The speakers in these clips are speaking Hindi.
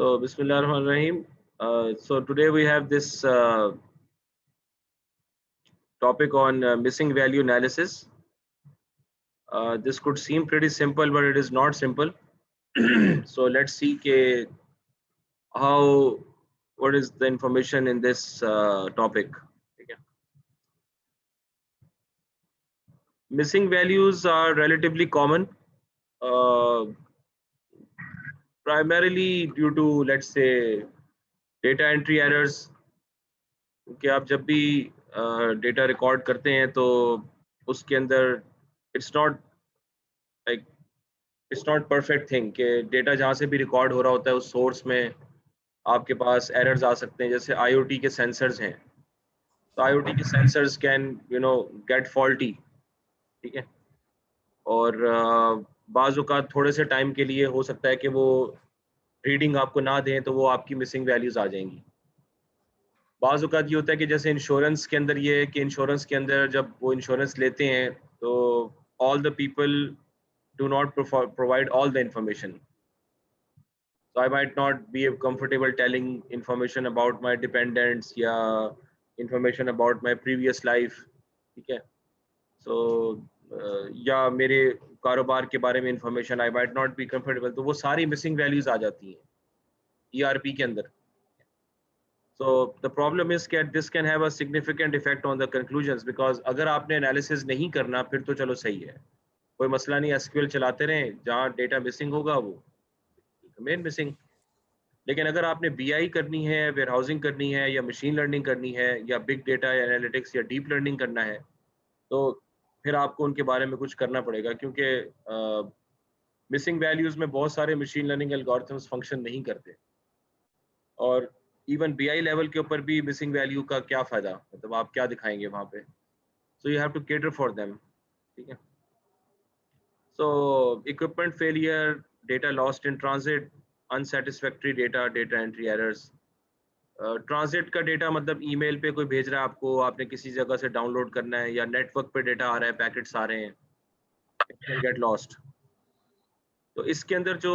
So, Bismillah ar-Rahman ar-Rahim. So today we have this topic on missing value analysis. This could seem pretty simple, but it is not simple. So let's see what is the information in this topic. Okay. Missing values are relatively common, uh, primarily due to, let's say, data entry errors. कि आप जब भी डेटा रिकॉर्ड करते हैं तो उसके अंदर it's not like it's not perfect thing कि डेटा जहाँ से भी रिकॉर्ड हो रहा होता है उस सोर्स में आपके पास एरर्स आ सकते हैं। जैसे आईओटी के सेंसर्स हैं, तो आईओटी के सेंसर्स कैन गेट फॉल्टी, ठीक है। और बाज़ औक़ात थोड़े से टाइम के लिए हो सकता है कि वो रीडिंग आपको ना दें, तो वो आपकी मिसिंग वैल्यूज़ आ जाएंगी। बाज़ औक़ात ये होता है कि जैसे इंश्योरेंस के अंदर ये है कि इंश्योरेंस के अंदर जब वो इंश्योरेंस लेते हैं तो all the people do not provide all the information. So I might not be comfortable telling information about my dependents या information about my previous life, ठीक है। So या मेरे कारोबार के बारे में information I might not be comfortable, तो वो सारी missing values आ जाती हैं ERP के अंदर। So the problem is that this can have a significant effect on the conclusions, because अगर आपने analysis नहीं करना फिर तो चलो सही है, कोई मसला नहीं, SQL चलाते रहें, जहाँ डेटा मिसिंग होगा वो remain missing। लेकिन अगर आपने BI करनी है, वेयरहाउसिंग करनी है, या मशीन लर्निंग करनी है, या बिग डेटा या एनालिटिक्स या डीप लर्निंग करना है, तो फिर आपको उनके बारे में कुछ करना पड़ेगा, क्योंकि मिसिंग वैल्यूज में बहुत सारे मशीन लर्निंग एल्गोरिथम्स फंक्शन नहीं करते। और इवन BI लेवल के ऊपर भी मिसिंग वैल्यू का क्या फ़ायदा, मतलब आप क्या दिखाएंगे वहाँ पे। So you have to cater for them, ठीक है। So equipment failure, data lost in transit, unsatisfactory data, data entry errors. Transit का डेटा मतलब ईमेल पे कोई भेज रहा है आपको, आपने किसी जगह से डाउनलोड करना है, या नेटवर्क पे डेटा आ रहा है, पैकेट्स आ रहे हैं, इट कैन गेट लॉस्ट। तो इसके अंदर जो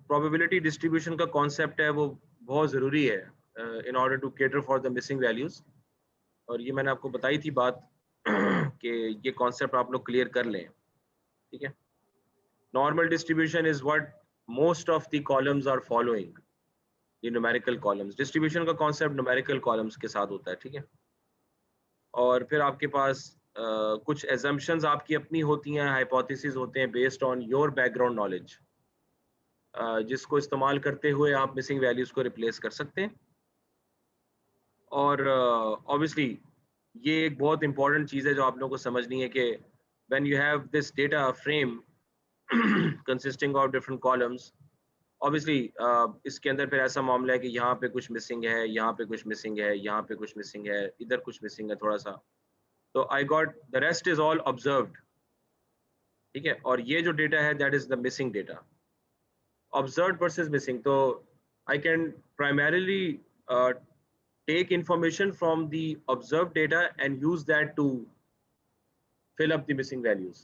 प्रोबेबिलिटी डिस्ट्रीब्यूशन का कॉन्सेप्ट है वो बहुत ज़रूरी है in order to cater for the missing values. और ये मैंने आपको बताई थी बात कि ये कॉन्सेप्ट आप लोग क्लियर कर लें, ठीक है। Normal distribution is what most of the columns are following, ये न्यूमेरिकल कॉलम्स। डिस्ट्रीब्यूशन का कॉन्सेप्ट न्यूमेरिकल कॉलम्स के साथ होता है, ठीक है। और फिर आपके पास कुछ एजम्पशंस आपकी अपनी होती हैं, हाइपोथेसिस होते हैं based on your background knowledge, जिसको इस्तेमाल करते हुए आप मिसिंग वैल्यूज को रिप्लेस कर सकते हैं। और ऑब्वियसली ये एक बहुत इंपॉर्टेंट चीज़ है जो आप लोगों को समझनी है कि when you have this data frame consisting of different columns, obviously इसके अंदर फिर ऐसा मामला है कि यहाँ पे कुछ मिसिंग है, यहाँ पे कुछ मिसिंग है, यहाँ पे कुछ मिसिंग है, इधर कुछ मिसिंग है थोड़ा सा। तो I got the rest is all observed, ठीक है। और ये जो डेटा है that is the missing data, observed versus missing. तो I can primarily take information from the observed data and use that to fill up the missing values,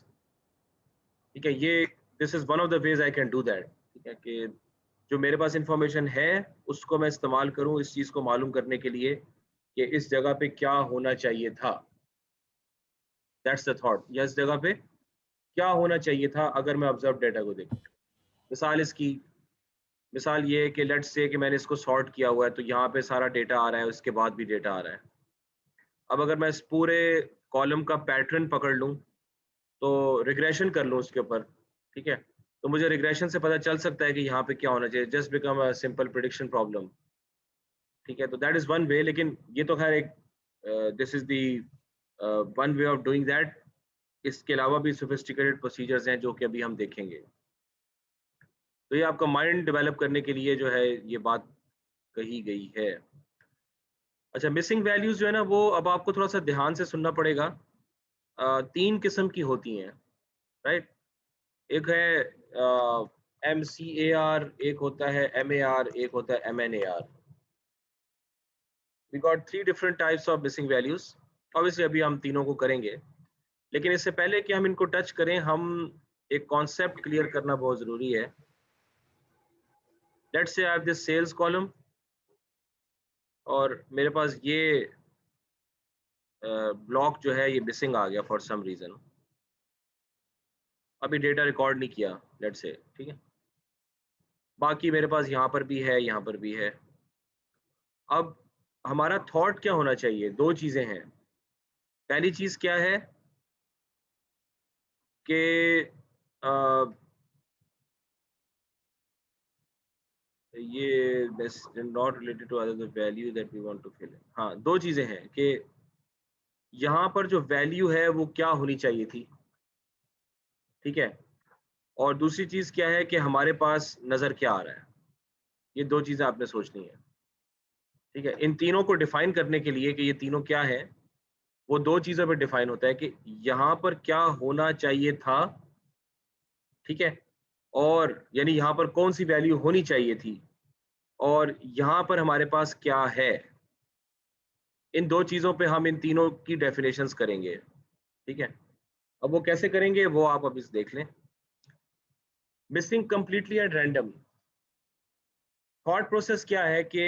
ठीक है। ये this is one of the ways I can do that, ठीक है, कि जो मेरे पास इंफॉर्मेशन है उसको मैं इस्तेमाल करूं इस चीज को मालूम करने के लिए कि इस जगह पे क्या होना चाहिए था। दैट्स द थॉट, या इस जगह पे क्या होना चाहिए था अगर मैं ऑब्जर्व डेटा को देखूं। मिसाल ये है कि लेट्स से कि मैंने इसको सॉर्ट किया हुआ है, तो यहाँ पे सारा डेटा आ रहा है, उसके बाद भी डेटा आ रहा है। अब अगर मैं इस पूरे कॉलम का पैटर्न पकड़ लूं, तो रिग्रेशन कर लूं उसके ऊपर, ठीक है, तो मुझे रिग्रेशन से पता चल सकता है कि यहाँ पे क्या होना चाहिए। Just become a simple prediction problem, ठीक है। तो दैट इज वन वे, लेकिन ये तो खैर एक this is the one way of doing that. इसके अलावा भी सोफिस्टिकेटेड प्रोसीजर्स हैं जो कि अभी हम देखेंगे। तो ये आपका माइंड डेवलप करने के लिए जो है ये बात कही गई है। अच्छा, मिसिंग वैल्यूज जो है ना वो अब आपको थोड़ा सा ध्यान से सुनना पड़ेगा। तीन किस्म की होती हैं, राइट। एक है MCAR, एक होता है MAR, एक होता है MNAR। We got 3 different types of missing values. Obviously अभी हम तीनों को करेंगे, लेकिन इससे पहले कि हम इनको टच करें, हम एक कॉन्सेप्ट क्लियर करना बहुत ज़रूरी है। Let's say I have this sales column और मेरे पास ये ब्लॉक जो है ये मिसिंग आ गया फॉर सम रीजन, अभी डेटा रिकॉर्ड नहीं किया लेट्स से, ठीक है। बाकी मेरे पास यहाँ पर भी है, यहाँ पर भी है। अब हमारा थॉट क्या होना चाहिए? दो चीजें हैं। पहली चीज क्या है कि ये not related to other value that we want to fill. हाँ, दो चीजें हैं कि यहाँ पर जो वैल्यू है वो क्या होनी चाहिए थी, ठीक है, और दूसरी चीज क्या है कि हमारे पास नजर क्या आ रहा है। ये दो चीजें आपने सोचनी है, ठीक है। इन तीनों को डिफाइन करने के लिए कि ये तीनों क्या है, वो दो चीजों पे डिफाइन होता है कि यहाँ पर क्या होना चाहिए था, ठीक है, और यानी यहाँ पर कौन सी वैल्यू होनी चाहिए थी, और यहाँ पर हमारे पास क्या है। इन दो चीजों पे हम इन तीनों की डेफिनेशंस करेंगे, ठीक है। अब वो कैसे करेंगे वो आप अभी देख लें। Missing completely at random, thought process क्या है कि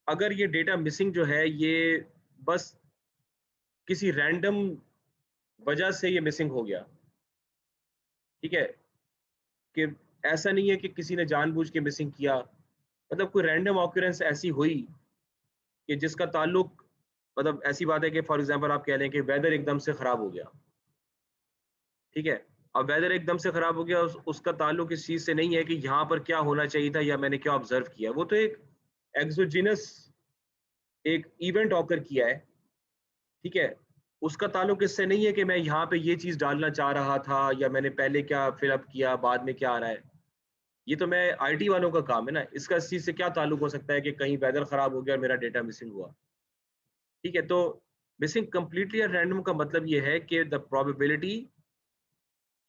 अगर ये डेटा मिसिंग जो है ये बस किसी रैंडम वजह से ये मिसिंग हो गया, ठीक है, कि ऐसा नहीं है कि किसी ने जानबूझ के मिसिंग किया, मतलब कोई रैंडम ऑक्यूरेंस ऐसी हुई कि जिसका ताल्लुक, मतलब ऐसी बात है कि फॉर एग्जांपल आप कह लें कि वेदर एकदम से खराब हो गया, ठीक है। अब वेदर एकदम से खराब हो गया, उसका ताल्लुक इस चीज से नहीं है कि यहाँ पर क्या होना चाहिए था या मैंने क्या ऑब्जर्व किया, वो तो एक एक्सोजिनस एक इवेंट ऑकर किया है, ठीक है। उसका ताल्लुक इससे नहीं है कि मैं यहाँ पे ये चीज डालना चाह रहा था या मैंने पहले क्या फिलअप किया बाद में क्या आ रहा है। ये तो मैं आईटी वालों का काम है ना, इसका इस चीज से क्या ताल्लुक हो सकता है कि कहीं वेदर खराब हो गया और मेरा डेटा मिसिंग हुआ, ठीक है। तो मिसिंग कंप्लीटली एट रैंडम का मतलब ये है कि द प्रोबेबिलिटी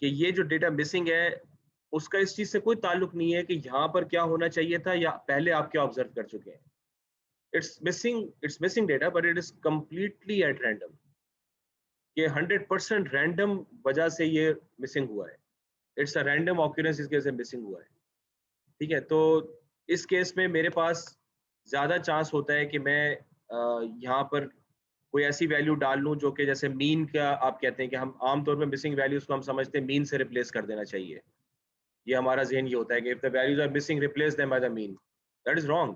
कि ये जो डेटा मिसिंग है उसका इस चीज से कोई ताल्लुक नहीं है कि यहाँ पर क्या होना चाहिए था या पहले आप क्या ऑब्जर्व कर चुके हैं। It's missing data but it is completely at random, ये 100% रैंडम वजह से ये मिसिंग हुआ है। इट्स अ रैंडम ऑक्यूरेंस इसके से मिसिंग हुआ है, ठीक है। तो इस केस में मेरे पास ज्यादा चांस होता है कि मैं यहाँ पर कोई ऐसी वैल्यू डाल लूँ जो कि जैसे मीन का आप कहते हैं कि हम आमतौर पर मिसिंग वैल्यूज को हम समझते हैं मीन से रिप्लेस कर देना चाहिए। ये हमारा ज़हन ये होता है कि if the values are missing replace them by the mean. That is wrong,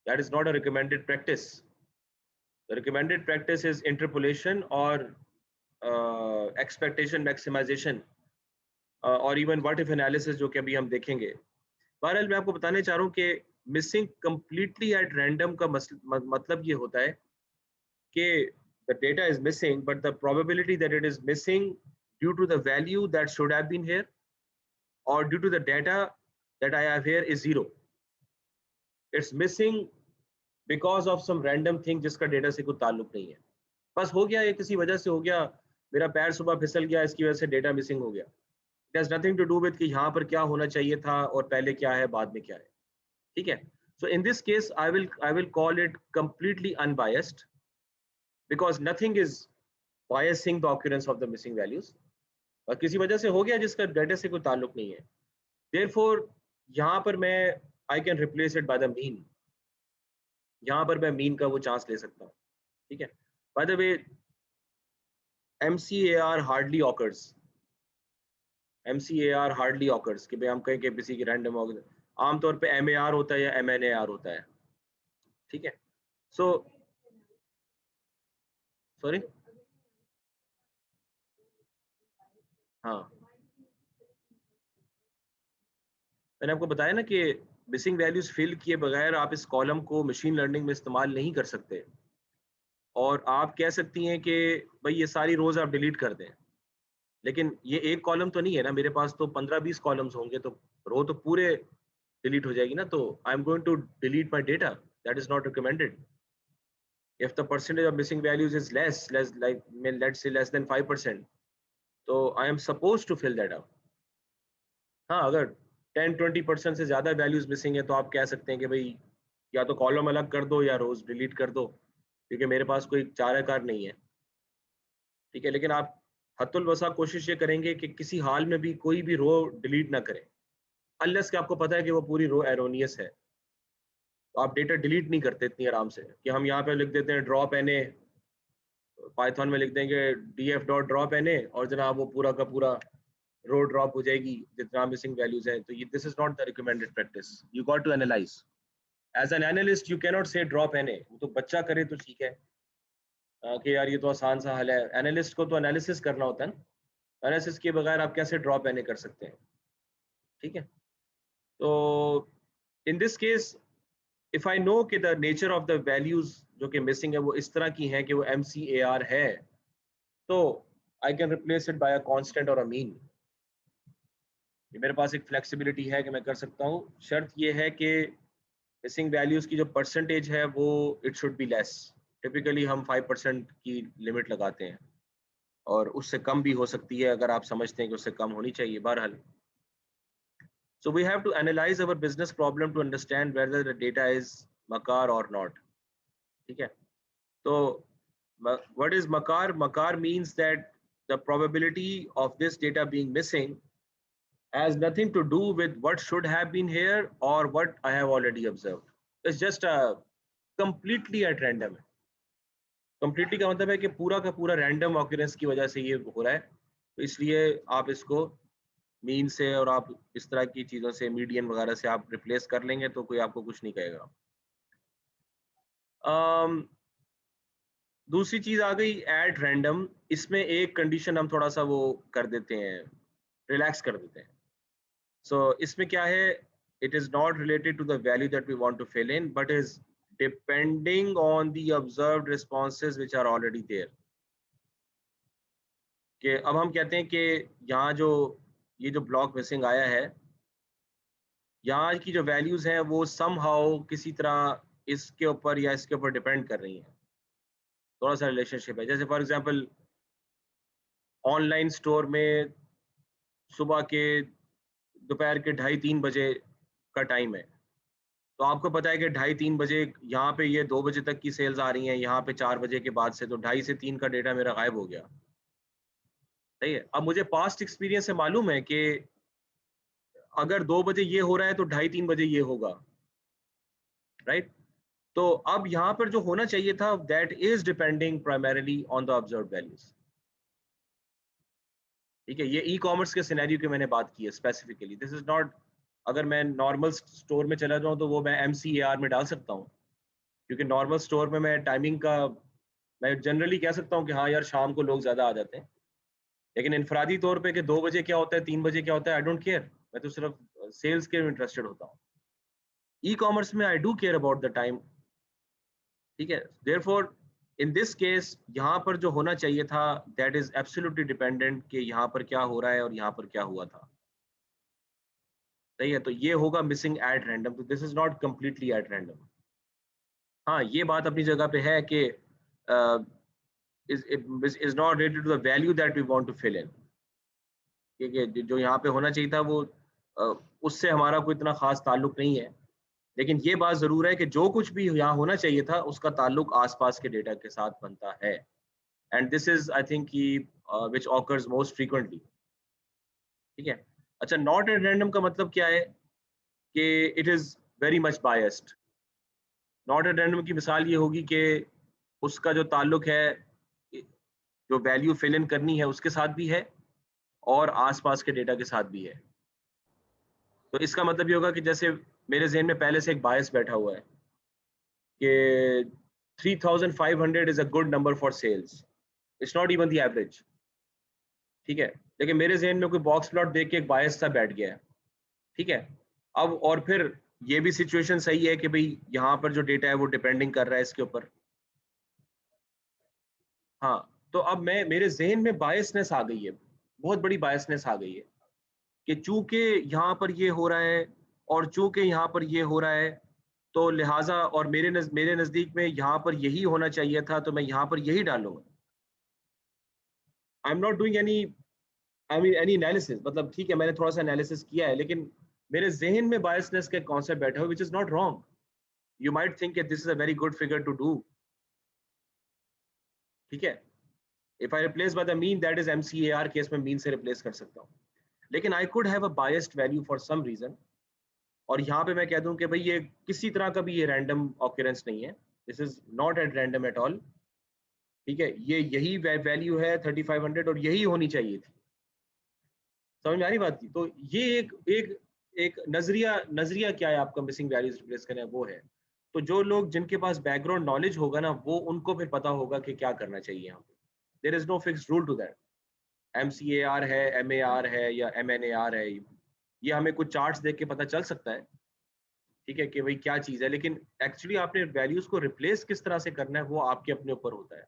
that is not a recommended practice. The recommended practice is interpolation और एक्सपेक्टेशन मैक्सिमाइजेशन और इवन व्हाट इफ एनालिसिस जो कि अभी हम देखेंगे। बहरहाल मैं आपको बताने चाह रहा हूँ कि मिसिंग कंप्लीटली एट रैंडम का मतलब ये होता है कि the data is missing but the probability that it is missing due to the value that should have been here or due to the data that I have here is zero. It's missing because of some random thing जिसका डेटा से कोई ताल्लुक नहीं है, बस हो गया, ये किसी वजह से हो गया, मेरा पैर सुबह फिसल गया, इसकी वजह से डेटा मिसिंग हो गया। It has nothing to do with कि यहाँ पर क्या होना चाहिए था और पहले क्या है बाद में क्या है, ठीक है। So in this case I will call it completely unbiased because nothing is biasing the occurrence of the missing values, और किसी वजह से हो गया जिसका डेटा से कोई ताल्लुक नहीं है। देयरफॉर यहाँ पर मैं I can replace it by the mean, यहाँ पर मैं मीन का वो चांस ले सकता हूँ, ठीक है। By the way MCAR hardly occurs, MCAR hardly occurs कि भाई हम कहें कि किसी की रैंडम आमतौर पे MAR होता है या MNAR होता है, ठीक है। सो सॉरी, हाँ मैंने आपको बताया ना कि मिसिंग वैल्यूज फिल किए बगैर आप इस कॉलम को मशीन लर्निंग में इस्तेमाल नहीं कर सकते, और आप कह सकती हैं कि भाई ये सारी रोज आप डिलीट कर दें, लेकिन ये एक कॉलम तो नहीं है ना, मेरे पास तो 15-20 कॉलम्स होंगे, तो रो तो पूरे डिलीट हो जाएगी ना। तो I am going to delete my data, that is not recommended. If the percentage of missing values is less like let's say less than 5%, तो I am suppose to fill that out. हाँ, अगर 10-20% से ज्यादा वैल्यूज मिसिंग है तो आप कह सकते हैं कि भाई या तो कॉलम अलग कर दो या रोज डिलीट कर दो, क्योंकि मेरे पास कोई चाराकार नहीं है, ठीक है। लेकिन आप हत्तुल वसा कोशिश ये करेंगे कि किसी हाल में भी कोई भी रो डिलीट ना करें। अनलेस कि आपको पता है कि वो पूरी रो एरोनियस है, तो आप डेटा डिलीट नहीं करते इतनी आराम से कि हम यहाँ पे लिख देते हैं ड्रॉप एन ए, पाइथन में लिख देंगे df dot drop N A और जनाब वो पूरा का पूरा रो ड्रॉप हो जाएगी जितना मिसिंग वैल्यूज है। तो ये this is not the recommended practice, you got to analyse as an analyst, you cannot say drop N A, वो तो बच्चा करे तो ठीक है कि यार ये तो आसान सा हल है, एनालिस्ट को तो एनालिसिस करना होता है ना, एनालिसिस के बगैर आप कैसे ड्रॉप एन ए कर सकते हैं, ठीक है। तो in this case if I know कि the nature of the values जो कि मिसिंग है वो इस तरह की हैं कि वो MCAR है, तो I can replace it by a constant और अ मीन। मेरे पास एक फ्लेक्सिबिलिटी है कि मैं कर सकता हूँ, शर्त ये है कि मिसिंग वैल्यूज की जो परसेंटेज है वो it should be less. Typically हम 5% की लिमिट लगाते हैं और उससे कम भी हो सकती है अगर आप समझते हैं कि उससे कम होनी चाहिए। बहरहाल, so we have to analyze our business problem to understand whether the data is makar or not, ठीक है। तो what is makar? Makar means that the probability of this data being missing has nothing to do with what should have been here or what I have already observed. It's just a completely at random है। completely का मतलब है कि पूरा का पूरा random occurrence की वजह से ये हो रहा है, तो इसलिए आप इसको मीन से और आप इस तरह की चीजों से मीडियन वगैरह से आप रिप्लेस कर लेंगे तो कोई आपको कुछ नहीं कहेगा। दूसरी चीज आ गई एट रैंडम, इसमें एक कंडीशन हम थोड़ा सा वो कर देते हैं, रिलैक्स कर देते हैं। सो इसमें क्या है, it is not related to the value that we want to fill in but is depending on the observed responses which are already there. कि अब हम कहते हैं कि यहाँ जो ये जो ब्लॉक मिसिंग आया है, यहाँ की जो वैल्यूज हैं वो समहाउ किसी तरह इसके ऊपर या इसके ऊपर डिपेंड कर रही हैं, थोड़ा सा रिलेशनशिप है। जैसे फॉर एग्जांपल ऑनलाइन स्टोर में सुबह के दोपहर के 2:30-3 बजे का टाइम है, तो आपको पता है कि 2:30-3 बजे यहाँ पे ये 2 बजे तक की सेल्स आ रही हैं, यहाँ पे 4 बजे के बाद से, तो 2:30 से 3 का डेटा मेरा गायब हो गया। सही है। अब मुझे पास्ट एक्सपीरियंस से मालूम है कि अगर 2 बजे ये हो रहा है तो 2:30-3 बजे ये होगा, राइट। तो अब यहाँ पर जो होना चाहिए था that is depending primarily on the observe values, ठीक है। ये ई कॉमर्स के सिनेरियो की मैंने बात की है स्पेसिफिकली, दिस इज नॉट, अगर मैं नॉर्मल स्टोर में चला जाऊँ तो वो मैं MCAR में डाल सकता हूँ, क्योंकि नॉर्मल स्टोर में मैं टाइमिंग का मैं जनरली कह सकता हूँ कि हाँ यार शाम को लोग ज्यादा आ जाते हैं, लेकिन इनफरादी तौर पे कि 2 बजे क्या होता है 3 बजे क्या होता है आई डोंट केयर, मैं तो सिर्फ सेल्स के इंटरेस्टेड होता हूँ। ई कॉमर्स में I do care about the time, ठीक है। देयरफॉर इन दिस केस यहाँ पर जो होना चाहिए था दैट इज एब्सोल्युटली डिपेंडेंट कि यहाँ पर क्या हो रहा है और यहाँ पर क्या हुआ था, सही है। तो ये होगा मिसिंग एट रैंडम, तो this is not completely at random. हाँ, ये बात अपनी जगह पे है कि is not related to the value that we want to fill in, कि जो यहाँ पे होना चाहिए था वो उससे हमारा कोई इतना खास ताल्लुक नहीं है, लेकिन ये बात जरूर है कि जो कुछ भी यहाँ होना चाहिए था उसका ताल्लुक आसपास के डेटा के साथ बनता है, and this is I think की विच ऑकर्स मोस्ट फ्रीक्वेंटली, ठीक है। अच्छा, नॉट एट रैंडम का मतलब क्या है कि it is very much biased. Not at random की मिसाल ये होगी कि उसका जो ताल्लुक है, जो वैल्यू फिल इन करनी है उसके साथ भी है और आसपास के डेटा के साथ भी है। तो इसका मतलब ये होगा कि जैसे मेरे ज़हन में पहले से एक बायस बैठा हुआ है कि 3500 is a good number for sales, it's not even the average, ठीक है। लेकिन मेरे ज़हन में कोई बॉक्स प्लॉट देख के एक बायस सा बैठ गया है, ठीक है। अब और फिर ये भी सिचुएशन सही है कि भाई यहाँ पर जो डेटा है वो डिपेंडिंग कर रहा है इसके ऊपर। हाँ, तो अब मैं मेरे ज़हन में बायसनेस आ गई है, बहुत बड़ी बायसनेस आ गई है कि चूंकि यहाँ पर ये हो रहा है और चूंकि यहाँ पर ये हो रहा है, तो लिहाजा और मेरे नज़दीक में यहाँ पर यही होना चाहिए था, तो मैं यहाँ पर यही डालूंगा। I am not doing any any analysis, मतलब ठीक है मैंने थोड़ा सा एनालिसिस किया है, लेकिन मेरे जहन में बायसनेस का कॉन्सेप्ट बैठा हुआ which is not wrong. You might think this is a very good figure to do, ठीक है। If I replace by the mean that is MCAR case में मीन से रिप्लेस कर सकता हूँ, लेकिन I could have a biased value for some reason और यहाँ पे मैं कह दूं कि भाई ये किसी तरह का भी ये रैंडम ऑकरेंस नहीं है, this is not at random at all. ठीक है, ये यही वैल्यू है 3500 और यही होनी चाहिए थी। समझ में आ रही बात की? तो ये एक एक नजरिया नजरिया क्या है आपका मिसिंग वैल्यूज रिप्लेस करना है, वो है। तो जो लोग जिनके पास बैकग्राउंड नॉलेज होगा ना, वो उनको फिर पता होगा कि क्या करना चाहिए यहाँ पे। There is no fixed rule to that. MCAR है, MAR है या MNAR है, ये हमें कुछ चार्ट्स देख के पता चल सकता है, ठीक है, कि भाई क्या चीज है, लेकिन एक्चुअली आपने वैल्यूज को रिप्लेस किस तरह से करना है वो आपके अपने ऊपर होता है।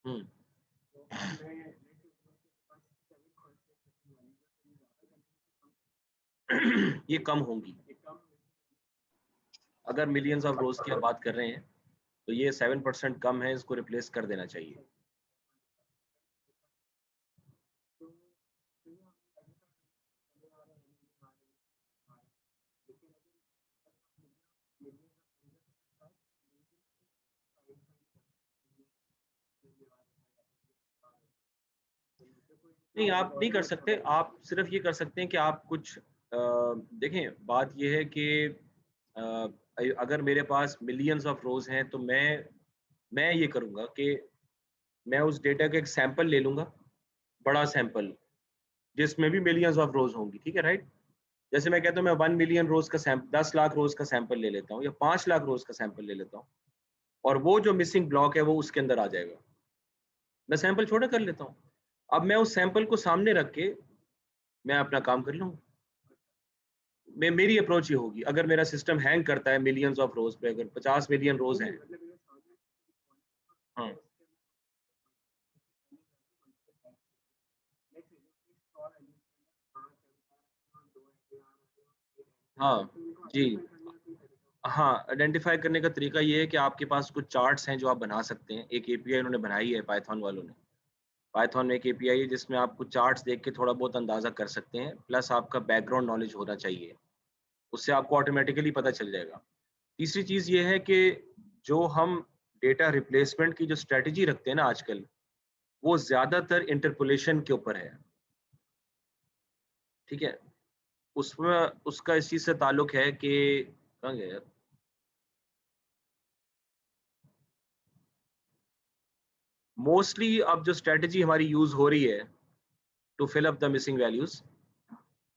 हम्म। ये कम होंगी। अगर मिलियंस ऑफ रोज की आप बात कर रहे हैं तो ये 7% कम है, इसको रिप्लेस कर देना चाहिए। नहीं, आप नहीं कर सकते, आप सिर्फ ये कर सकते हैं कि आप कुछ देखें, बात ये है कि अ, अगर मेरे पास मिलियंस ऑफ रोज हैं तो मैं ये करूंगा कि मैं उस डेटा का एक सैंपल ले लूंगा, बड़ा सैंपल, जिसमें भी मिलियंस ऑफ रोज होंगी, ठीक है, राइट। जैसे मैं कहता हूँ मैं 1 मिलियन रोज का सैंपल, 10 लाख रोज का सैंपल ले लेता हूँ या 5 लाख रोज का सैंपल ले लेता हूँ, और वो जो मिसिंग ब्लॉक है वो उसके अंदर आ जाएगा। मैं सैंपल छोटा कर लेता हूँ, अब मैं उस सैंपल को सामने रख के मैं अपना काम कर लूंगा। मेरी अप्रोच ये होगी, अगर मेरा सिस्टम हैंग करता है मिलियंस ऑफ रोज पे, अगर 50 मिलियन रोज हैं। हाँ, हाँ जी, हाँ, आइडेंटिफाई करने का तरीका ये है कि आपके पास कुछ चार्ट्स हैं जो आप बना सकते हैं। एक एपीआई उन्होंने बनाई है पाइथन वालों ने। पाइथन में एक एपीआई है जिसमें आप कुछ चार्ट्स देख के थोड़ा बहुत अंदाजा कर सकते हैं, प्लस आपका बैकग्राउंड नॉलेज होना चाहिए, उससे आपको ऑटोमेटिकली पता चल जाएगा। तीसरी चीज ये है कि जो हम डेटा रिप्लेसमेंट की जो स्ट्रेटजी रखते हैं ना आजकल, वो ज्यादातर इंटरपोलेशन के ऊपर है, ठीक है। उसमें उसका इस चीज से ताल्लुक है कि कहाँ गया यार, मोस्टली अब जो स्ट्रेटजी हमारी यूज हो रही है to fill up the missing values,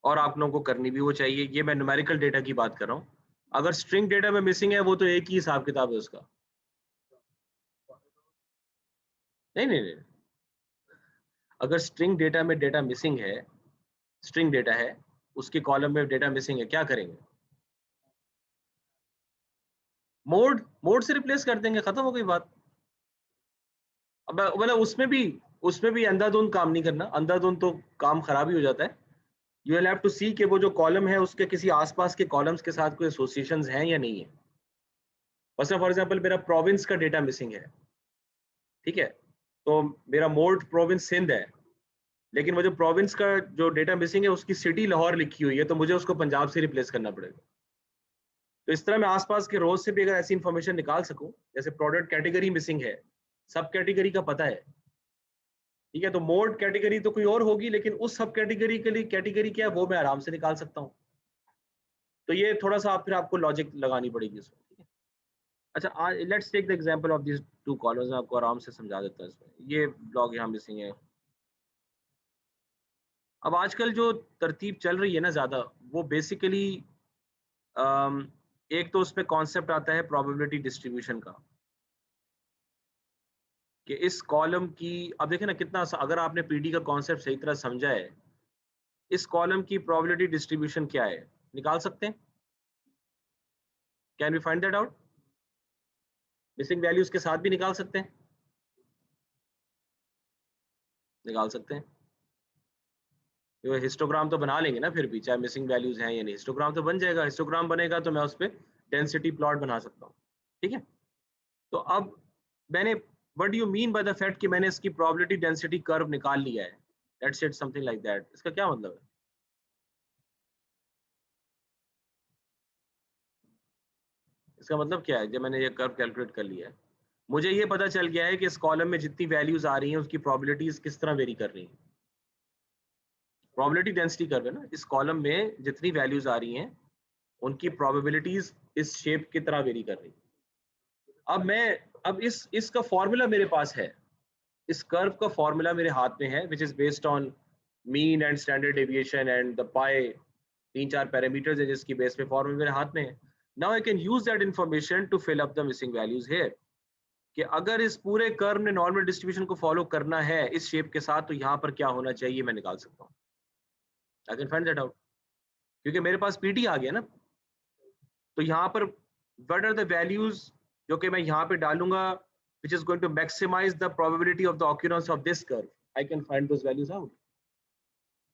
और आप लोगों को करनी भी वो चाहिए, ये मैं न्यूमेरिकल डेटा की बात कर रहा हूँ। अगर स्ट्रिंग डेटा में मिसिंग है वो तो एक ही हिसाब किताब है उसका। नहीं नहीं नहीं, अगर स्ट्रिंग डेटा में डेटा मिसिंग है, स्ट्रिंग डेटा है, उसके कॉलम में डेटा मिसिंग है, क्या करेंगे? मोड मोड से रिप्लेस कर देंगे, खत्म हो गई बात। अब मतलब उसमें भी अंधाधुंध काम नहीं करना, अंधाधुंध तो काम खराब ही हो जाता है। यू विल हैव टू सी कि वो जो कॉलम है उसके किसी आसपास के कॉलम्स के साथ कोई एसोसिएशंस हैं या नहीं है। बस फॉर एग्जांपल मेरा प्रोविंस का डेटा मिसिंग है, ठीक है, तो मेरा मोड प्रोविंस सिंध है, लेकिन वो जो प्रोविंस का जो डेटा मिसिंग है उसकी सिटी लाहौर लिखी हुई है, तो मुझे उसको पंजाब से रिप्लेस करना पड़ेगा। तो इस तरह मैं आसपास के रोज से भी अगर ऐसी इंफॉर्मेशन निकाल सकूं, जैसे प्रोडक्ट कैटेगरी मिसिंग है, सब कैटेगरी का पता है, ठीक है, तो मोड कैटेगरी तो कोई और होगी, लेकिन उस सब कैटेगरी के लिए कैटेगरी क्या है वो मैं आराम से निकाल सकता हूँ। तो ये थोड़ा सा आप फिर आपको लॉजिक लगानी पड़ेगी इसमें, ठीक है। अच्छा, let's take the example of this two columns, मैं आपको आराम से समझा देता हूँ इसमें। ये ब्लॉग यहाँ मिसिंग है। अब आजकल जो तरतीब चल रही है ना ज्यादा, वो बेसिकली एक तो उसमें कॉन्सेप्ट आता है प्रोबेबिलिटी डिस्ट्रीब्यूशन का, कि इस कॉलम की, अब देखें ना कितना अगर आपने पीडी का कॉन्सेप्ट सही तरह समझा है, इस कॉलम की प्रोबेबिलिटी डिस्ट्रीब्यूशन क्या है निकाल सकते हैं। Can we find that out? Missing values के साथ भी निकाल सकते हैं, निकाल सकते हैं। तो हिस्टोग्राम तो बना लेंगे ना, फिर भी चाहे मिसिंग वैल्यूज हैं या नहीं, हिस्टोग्राम तो बन जाएगा। हिस्टोग्राम बनेगा तो मैं उस पर डेंसिटी प्लॉट बना सकता हूँ, ठीक है। तो अब मैंने, what do you mean by the fact कि मैंने इसकी प्रोबेबिलिटी डेंसिटी कर्व निकाल लिया है, that's it, something like that, इसका क्या मतलब है? इसका मतलब क्या है जब मैंने ये कर्व कैलकुलेट कर लिया है? मुझे ये पता चल गया है कि इस कॉलम में जितनी वैल्यूज आ रही हैं उसकी प्रोबेबिलिटीज किस तरह वेरी कर रही हैं। प्रोबेबिलिटी डेंसिटी कर्व है ना, इस कॉलम में जितनी वैल्यूज आ रही हैं उनकी प्रोबेबिलिटीज इस शेप की तरह वेरी कर रही हैं। अब इसका फॉर्मूला मेरे पास है, इस कर्व का फॉर्मूला मेरे हाथ में है, which is based on mean and standard deviation and the pi, 3-4 parameters है जिसकी बेस पे फॉर्मूला मेरे हाथ में है। Now I can use that information to fill up the missing values here, कि अगर इस पूरे कर्व ने नॉर्मल डिस्ट्रीब्यूशन को फॉलो करना है इस शेप के साथ, तो यहाँ पर क्या होना चाहिए मैं निकाल सकता हूँ। I can find that out, क्योंकि मेरे पास पीटी आ गया ना। तो यहाँ पर व्हाट आर द वैल्यूज जो कि मैं यहाँ पे डालूंगा, which is going to maximize the probability of the occurrence of this curve. I can find those values out.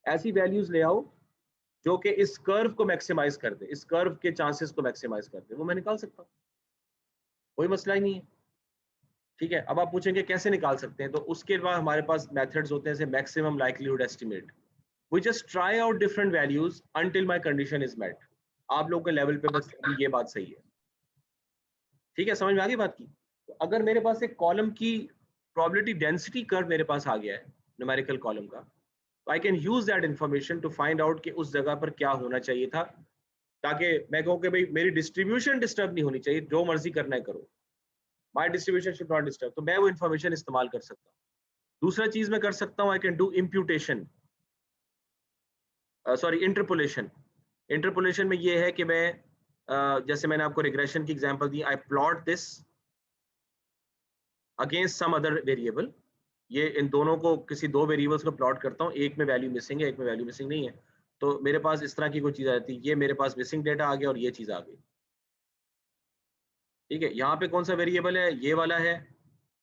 ऐसी वैल्यूज ले आओ जो कि इस कर्व को मैक्सिमाइज कर दे, इस कर्व के चांसेस को मैक्सिमाइज कर दे, वो मैं निकाल सकता हूँ, कोई मसला ही नहीं है। ठीक है, अब आप पूछेंगे कैसे निकाल सकते हैं, तो उसके बाद हमारे पास मेथड्स होते हैं, जैसे maximum likelihood estimate. We just try out different values until my condition is met. आप लोगों के लेवल पे बस अभी ये बात सही है। ठीक है, समझ में आ गई बात की। तो अगर मेरे पास एक कॉलम की प्रोबेबिलिटी डेंसिटी कर्व मेरे पास आ गया है न्यूमेरिकल कॉलम का, तो I can use that information to find out कि उस जगह पर क्या होना चाहिए था, ताकि मैं कहूँ कि भाई मेरी डिस्ट्रीब्यूशन डिस्टर्ब नहीं होनी चाहिए, जो मर्जी करना है करो, माई डिस्ट्रीब्यूशन शुड नॉट डिस्टर्ब। तो मैं वो इंफॉर्मेशन इस्तेमाल कर सकता हूँ। दूसरा चीज मैं कर सकता हूँ, I can do imputation, sorry interpolation. Interpolation में ये है कि मैं जैसे मैंने आपको रिग्रेशन की एग्जांपल दी, I plot this against some other variable, ये इन दोनों को किसी दो वेरिएबल्स को प्लॉट करता हूँ, एक में वैल्यू मिसिंग है, एक में वैल्यू मिसिंग नहीं है, तो मेरे पास इस तरह की कोई चीज आ जाती है, ये मेरे पास मिसिंग डेटा आ गया और ये चीज आ गई। ठीक है, यहाँ पे कौन सा वेरिएबल है, ये वाला है,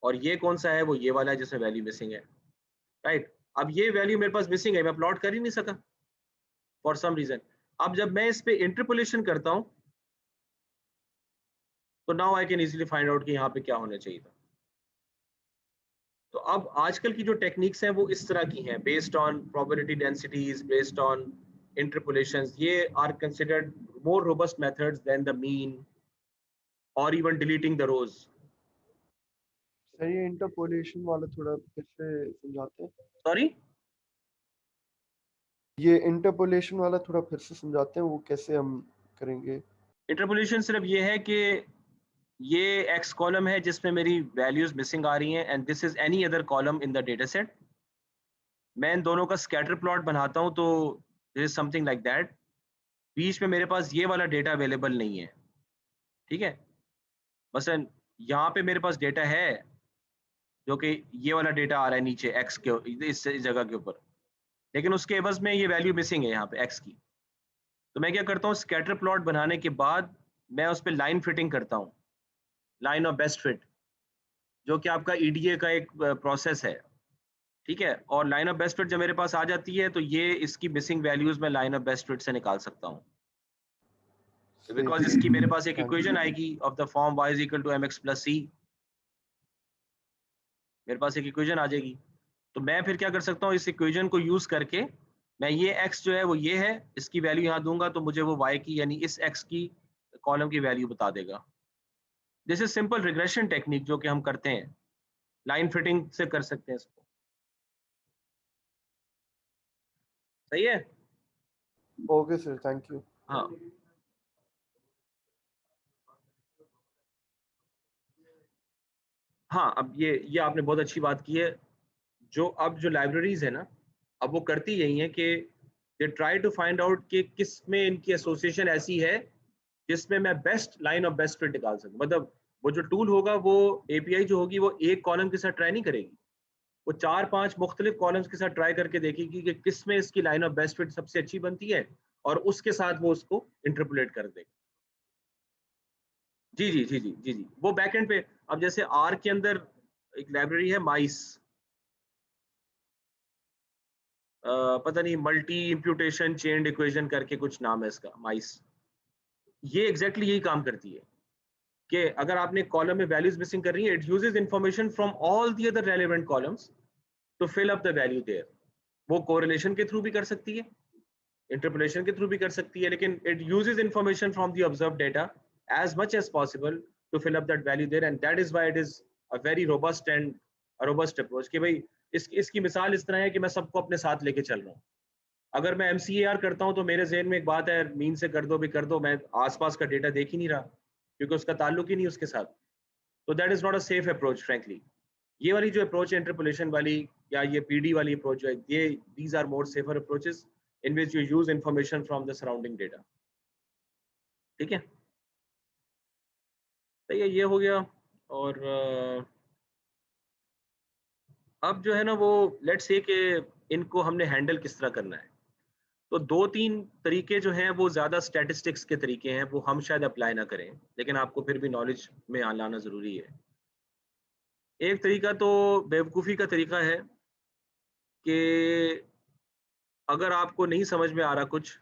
और ये कौन सा है, वो ये वाला है जिसमें वैल्यू मिसिंग है। राइट, अब ये वैल्यू मेरे पास मिसिंग है, मैं प्लॉट कर ही नहीं सका फॉर सम रीजन। अब जब मैं इस पे इंटरपोलेशन करता हूँ तो now I can easily find out कि यहाँ पे क्या होना चाहिए था। तो अब आजकल की जो टेक्निक्स हैं वो इस तरह की हैं, based on probability densities, based on interpolations, ये are considered more robust methods than the mean और even deleting the rows. Sir ये इंटरपोलेशन वाला थोड़ा फिर से समझाते हैं। सॉरी, ये इंटरपोलेशन वाला थोड़ा फिर से समझाते हैं, वो कैसे हम करेंगे? इंटरपोलेशन सिर्फ ये है कि ये एक्स कॉलम है जिसमें मेरी वैल्यूज मिसिंग आ रही हैं, and this is any other column in the data set. मैं इन दोनों का स्कैटर प्लॉट बनाता हूँ, तो this is something like that. बीच में मेरे पास ये वाला डेटा अवेलेबल नहीं है। ठीक है, मसलन यहाँ पे मेरे पास डेटा है जो कि ये वाला डेटा आ रहा है नीचे एक्स के इस जगह के ऊपर, लेकिन उसके एवज में ये वैल्यू मिसिंग है यहाँ पे एक्स की। तो मैं क्या करता हूँ, स्कैटर प्लॉट बनाने के बाद मैं उस पर लाइन फिटिंग करता हूँ, लाइन ऑफ बेस्ट फिट, जो कि आपका ईडीए का एक प्रोसेस है। ठीक है, और लाइन ऑफ बेस्ट फिट जब मेरे पास आ जाती है तो ये इसकी मिसिंग वैल्यूज मैं लाइन ऑफ बेस्ट फिट से निकाल सकता हूँ, बिकॉज इसकी मेरे पास एक इक्वेशन आएगी of the form y is equal to mx plus c, मेरे पास एक इक्वेशन आ जाएगी। तो मैं फिर क्या कर सकता हूँ, इस इक्वेशन को यूज करके मैं ये x जो है वो ये है, इसकी वैल्यू यहाँ दूंगा तो मुझे वो y की यानी इस x की कॉलम की वैल्यू बता देगा। This is simple regression technique जो कि हम करते हैं, लाइन फिटिंग से कर सकते हैं इसको। सही है, ओके सर, थैंक यू। हाँ। हाँ, अब ये आपने बहुत अच्छी बात की है। जो अब जो लाइब्रेरीज है ना, अब वो करती यही है कि they try to find out कि किस में इनकी एसोसिएशन ऐसी है जिसमें मैं best line of best fit निकाल सकूं। मतलब वो जो टूल होगा, वो एपीआई जो होगी, वो एक कॉलम के साथ ट्राई नहीं करेगी, वो 4-5 मुख्तलिफ कॉलम्स के साथ ट्राई करके देखेगी कि किस में इसकी लाइन ऑफ बेस्ट फिट सबसे अच्छी बनती है, और उसके साथ वो उसको इंटरपोलेट कर देगा। जी जी जी जी जी जी, वो बैकएंड पे। अब जैसे आर के अंदर एक लाइब्रेरी है माइस, पता नहीं मल्टी इम्प्यूटेशन चेन्ड इक्वेशन करके कुछ नाम है इसका, माइस। ये एग्जैक्टली यही काम करती है कि अगर आपने कॉलम में वैल्यूज मिसिंग कर रही है, it uses information from all the other relevant columns to fill up the value there. वो कोरिलेशन के थ्रू भी कर सकती है, इंटरपोलेशन के थ्रू भी कर सकती है, लेकिन it uses information from the observed data as much as possible to fill up that value there, and that is why it is a very robust and robust approach कि भाई इसकी मिसाल इस तरह है कि मैं सबको अपने साथ लेके चल रहा हूँ। अगर मैं MCAR करता हूँ तो मेरे ज़हन में एक बात है, मीन से कर दो भी कर दो, मैं आसपास का डेटा देख ही नहीं रहा क्योंकि उसका ताल्लुक ही नहीं उसके साथ। तो that is not a safe approach frankly. ये वाली जो अप्रोच है इंटरपोलेशन वाली या ये PD वाली अप्रोच है, ये these are more safer approaches in which you use information from the surrounding data. ठीक है, तो ये हो गया। और अब जो है ना वो लेट्स से कि इनको हमने हैंडल किस तरह करना है। तो 2-3 तरीके जो हैं वो ज़्यादा स्टैटिस्टिक्स के तरीके हैं, वो हम शायद अप्लाई ना करें, लेकिन आपको फिर भी नॉलेज में लाना ज़रूरी है। एक तरीका तो बेवकूफ़ी का तरीका है कि अगर आपको नहीं समझ में आ रहा कुछ,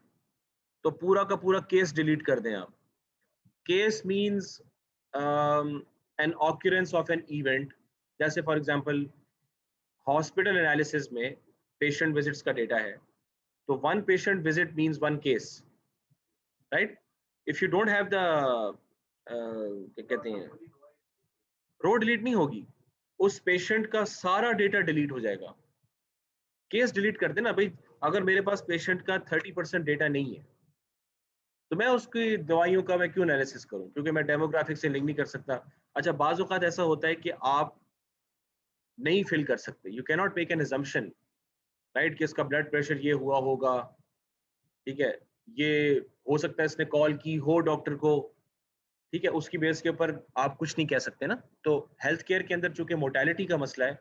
तो पूरा का पूरा केस डिलीट कर दें आप। Case means an occurrence of an event. जैसे फॉर एग्जांपल हॉस्पिटल एनालिसिस में पेशेंट विजिट्स का डेटा है, तो one patient visit means one case, right? If you don't have the क्या कहते हैं, रो डिलीट नहीं होगी, उस पेशेंट का सारा डेटा डिलीट हो जाएगा। केस डिलीट कर देना भाई। अगर मेरे पास पेशेंट का 30% डेटा नहीं है तो मैं उसकी दवाइयों का मैं क्यों एनालिसिस करूं, क्योंकि मैं डेमोग्राफिक से लिंक नहीं कर सकता। अच्छा, बाज़ औक़ात ऐसा होता है कि आप नहीं फिल कर सकते, you can not make an assumption, right, कि इसका ब्लड प्रेशर ये हुआ होगा, ठीक है, ये हो सकता है इसने कॉल की हो डॉक्टर को, ठीक है, उसकी बेस के ऊपर आप कुछ नहीं कह सकते ना। तो हेल्थ केयर के अंदर चूंकि मोर्टेलिटी का मसला है,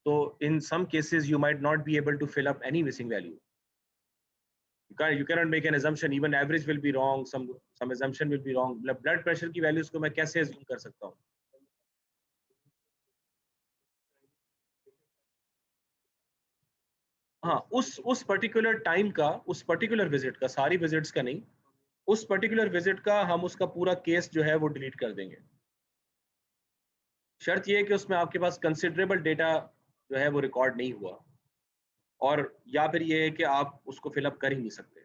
तो in some cases you might not be able to fill up any missing value. You cannot make an assumption, even average will be wrong, some assumption will be wrong। Blood pressure की वैल्यूज को मैं कैसे assume कर सकता हूँ? हाँ, उस पर्टिकुलर टाइम का, उस पर्टिकुलर विजिट का, सारी विजिट्स का नहीं, उस पर्टिकुलर विजिट का हम उसका पूरा केस जो है वो डिलीट कर देंगे। शर्त ये है कि उसमें आपके पास कंसिडरेबल डेटा जो है वो रिकॉर्ड नहीं हुआ, और या फिर ये है कि आप उसको फिलअप कर ही नहीं सकते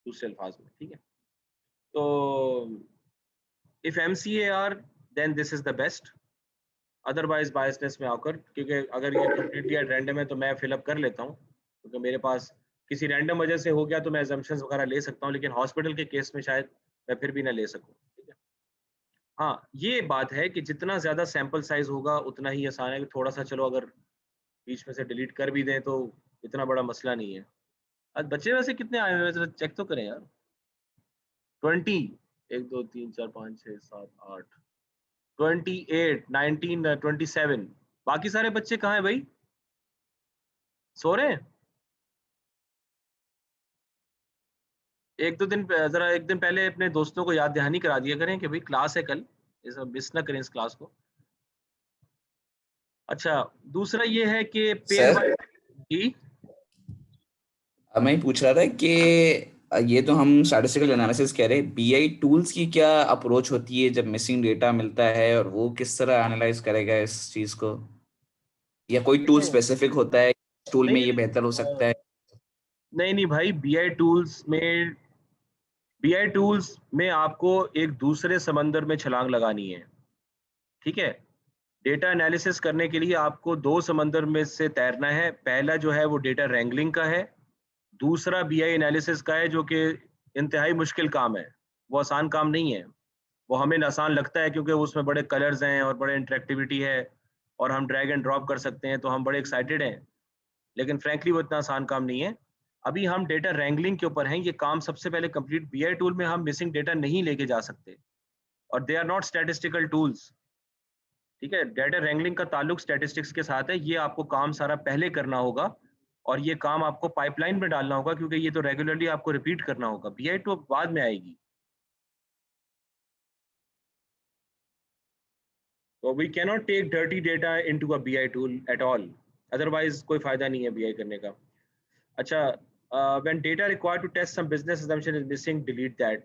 दूसरे अल्फाज में। ठीक है, तो if MCAR then this is the best, otherwise biasness में आकर, क्योंकि अगर ये कंप्लीटली एट रैंडम है तो मैं फिलअप कर लेता हूँ, क्योंकि मेरे पास किसी रैंडम वजह से हो गया तो मैं एजम्पशंस वगैरह ले सकता हूँ, लेकिन हॉस्पिटल के केस में शायद मैं फिर भी ना ले सकूँ। ठीक है, हाँ, ये बात है कि जितना ज़्यादा सैंपल साइज़ होगा उतना ही आसान है, कि थोड़ा-सा चलो अगर बीच में से डिलीट कर भी दें तो इतना बड़ा मसला नहीं है। आज बच्चे वैसे कितने आए हुए हैं ज़रा चेक तो करें यार। 20, 1 2 3 4 5 6 7 8 28 19 27, बाकी सारे बच्चे कहाँ हैं भाई? सो रहे हैं? 1-2 दिन ज़रा 1 दिन पहले अपने दोस्तों को याद दहानी करा दिया करें कि भाई क्लास है कल, इसे मिस ना करें इस क्लास को। अच्छा, दूसरा ये है कि पेयर सर, वाइज़। जी? अब मैं ही पूछ रहा था कि ये तो हम स्टैटिस्टिकल एनालिसिस कह रहे हैं, BI टूल्स की क्या अप्रोच होती है जब मिसिंग डेटा मिलता है, और वो किस तरह एनालाइज करेगा इस चीज को, या कोई टूल देखें, स्पेसिफिक होता है टूल में नहीं, ये बेहतर हो सकता है? नहीं भाई, बीआई टूल्स में आपको एक दूसरे समंदर में छलांग लगानी है। ठीक है, डेटा एनालिसिस करने के लिए आपको 2 समंदर में से तैरना है। पहला जो है वो डेटा रैंगलिंग का है, दूसरा बीआई एनालिसिस का है, जो कि इंतहाई मुश्किल काम है। वो आसान काम नहीं है। वो हमें आसान लगता है क्योंकि उसमें बड़े कलर्स हैं और बड़े इंटरेक्टिविटी है, और हम ड्रैग एंड ड्रॉप कर सकते हैं, तो हम बड़े एक्साइटेड हैं। लेकिन फ्रैंकली वो इतना आसान काम नहीं है। अभी हम डेटा रैंगलिंग के ऊपर हैं। ये काम सबसे पहले कंप्लीट, बीआई टूल में हम मिसिंग डेटा नहीं लेके जा सकते, और they are not statistical tools. ठीक है, डेटा रैंगलिंग का ताल्लुक स्टैटिस्टिक्स के साथ है। ये आपको काम सारा पहले करना होगा, और ये काम आपको पाइपलाइन में डालना होगा, क्योंकि ये तो रेगुलरली आपको रिपीट करना होगा। बीआई टू बाद में आएगी। तो we can not take dirty data into a BI tool at all, otherwise कोई फायदा नहीं है बीआई करने का। अच्छा, when data required to test some business assumption is missing, delete that.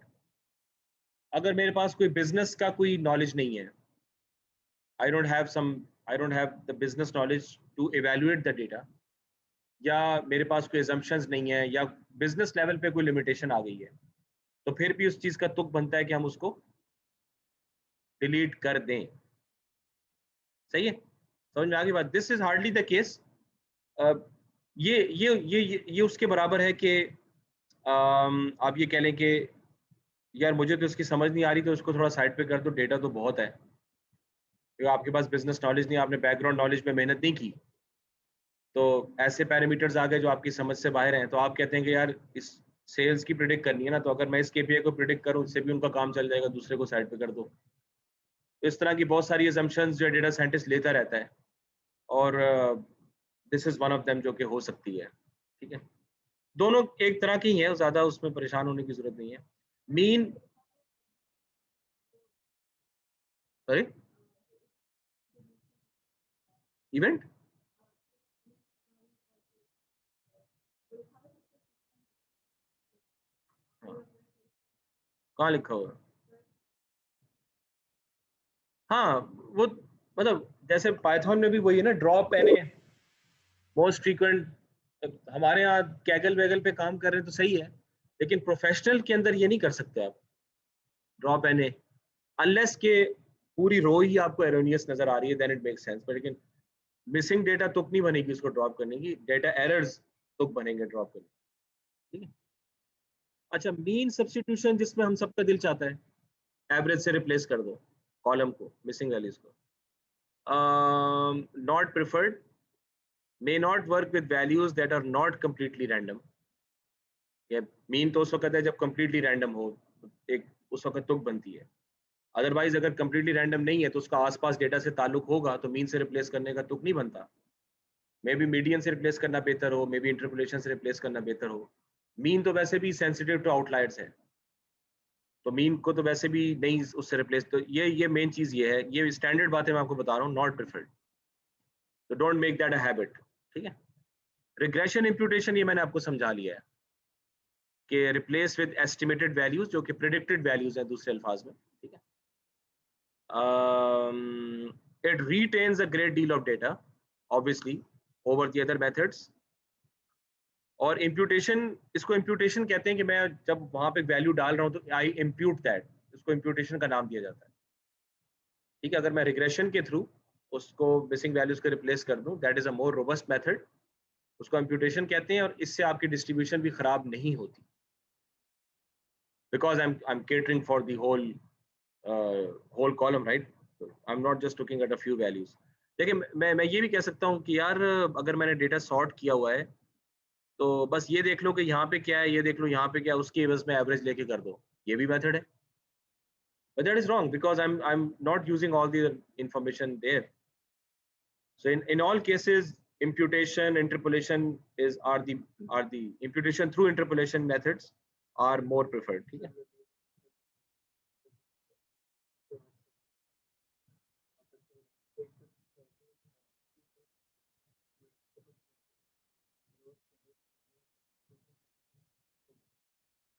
अगर मेरे पास कोई बिजनेस का कोई नॉलेज नहीं है, I don't have the business knowledge to evaluate the data, या मेरे पास कोई assumptions नहीं है, या बिजनेस लेवल पे कोई लिमिटेशन आ गई है, तो फिर भी उस चीज का तुक बनता है कि हम उसको डिलीट कर दें। सही है? समझ में आ गई बात? This is hardly the case. ये उसके बराबर है कि आप ये कह लें कि यार मुझे तो इसकी समझ नहीं आ रही, तो उसको थोड़ा साइड पे कर दो, डेटा तो बहुत है, तो आपके पास बिजनेस नॉलेज नहीं, आपने बैकग्राउंड नॉलेज में मेहनत नहीं की, तो ऐसे पैरामीटर्स आ गए जो आपकी समझ से बाहर हैं, तो आप कहते हैं कि यार इस सेल्स की प्रिडिक्ट करनी है ना, तो अगर मैं इस केपीआई को प्रिडिक्ट करूं, इससे भी उनका काम चल जाएगा, दूसरे को साइड पे कर दो। तो इस तरह की बहुत सारी assumptions जो डेटा साइंटिस्ट लेता रहता है, और this is one of them जो कि हो सकती है। ठीक है, दोनों एक तरह की ही है, ज्यादा उसमें परेशान होने की जरूरत नहीं है। मीन, सॉरी, इवेंट कहाँ लिखा हुआ है? हाँ, वो मतलब जैसे पाइथन में भी वही है ना, drop N A most frequent. हमारे यहाँ कैगल वैगल पे काम कर रहे हैं तो सही है, लेकिन प्रोफेशनल के अंदर ये नहीं कर सकते आप ड्रॉप एन ए, अनलेस के पूरी रो ही आपको एरोनियस नजर आ रही है, देन इट मेक सेंस। पर लेकिन मिसिंग डेटा तुक नहीं बनेगी उसको ड्रॉप करने की, डेटा एरर्स तुक बनेंगे ड्रॉप करने। ठीक है, अच्छा, मीन सब्स्टिट्यूशन जिसमें हम सबका दिल चाहता है, एवरेज से रिप्लेस कर दो कॉलम को, मिसिंग वैल्यूज को। Not preferred, may not work with values that are not completely random। ये मीन तो उस वक्त है जब completely random हो, एक उस वक्त तुक बनती है। अदरवाइज अगर completely random नहीं है तो उसका आसपास डेटा से ताल्लुक होगा, तो मीन से रिप्लेस करने का तुक नहीं बनता। मे बी मीडियन से रिप्लेस करना बेहतर हो, मे बी इंटरपोलेशन से रिप्लेस करना बेहतर हो। मीन तो वैसे भी सेंसिटिव टू आउटलायर्स है, तो मीन को तो वैसे भी नहीं उससे रिप्लेस। तो ये मेन चीज ये है, ये स्टैंडर्ड बातें मैं आपको बता रहा हूँ, नॉट प्रिफर्ड, तो don't make that a habit. ठीक है, रिग्रेशन इंप्यूटेशन ये मैंने आपको समझा लिया है कि रिप्लेस विद एस्टिमेटेड वैल्यूज, जो कि प्रेडिक्टेड वैल्यूज हैं दूसरे अल्फाज में। ठीक है, it retains a great deal of data obviously over the other methods. और इम्प्यूटेशन, इसको इम्प्यूटेशन कहते हैं कि मैं जब वहां पे वैल्यू डाल रहा हूँ तो आई इम्प्यूट दैट, इसको इम्प्यूटेशन का नाम दिया जाता है। ठीक है, अगर मैं रिग्रेशन के थ्रू उसको मिसिंग वैल्यूज को रिप्लेस कर दूं, that is a more robust method, उसको इम्प्यूटेशन कहते हैं, और इससे आपकी डिस्ट्रीब्यूशन भी खराब नहीं होती, because I'm catering for the whole column, right? I'm not just looking at a few values। देखिए, मैं ये भी कह सकता हूँ कि यार अगर मैंने डेटा सॉर्ट किया हुआ है, तो बस ये देख लो कि यहाँ पे क्या है, ये देख लो यहाँ पे क्या है, उसकी एवज में एवरेज लेके कर दो, ये भी मेथड है। But that is wrong because I'm not using all the information there। So in all cases, imputation, interpolation are the imputation through interpolation methods are more preferred। ठीक है,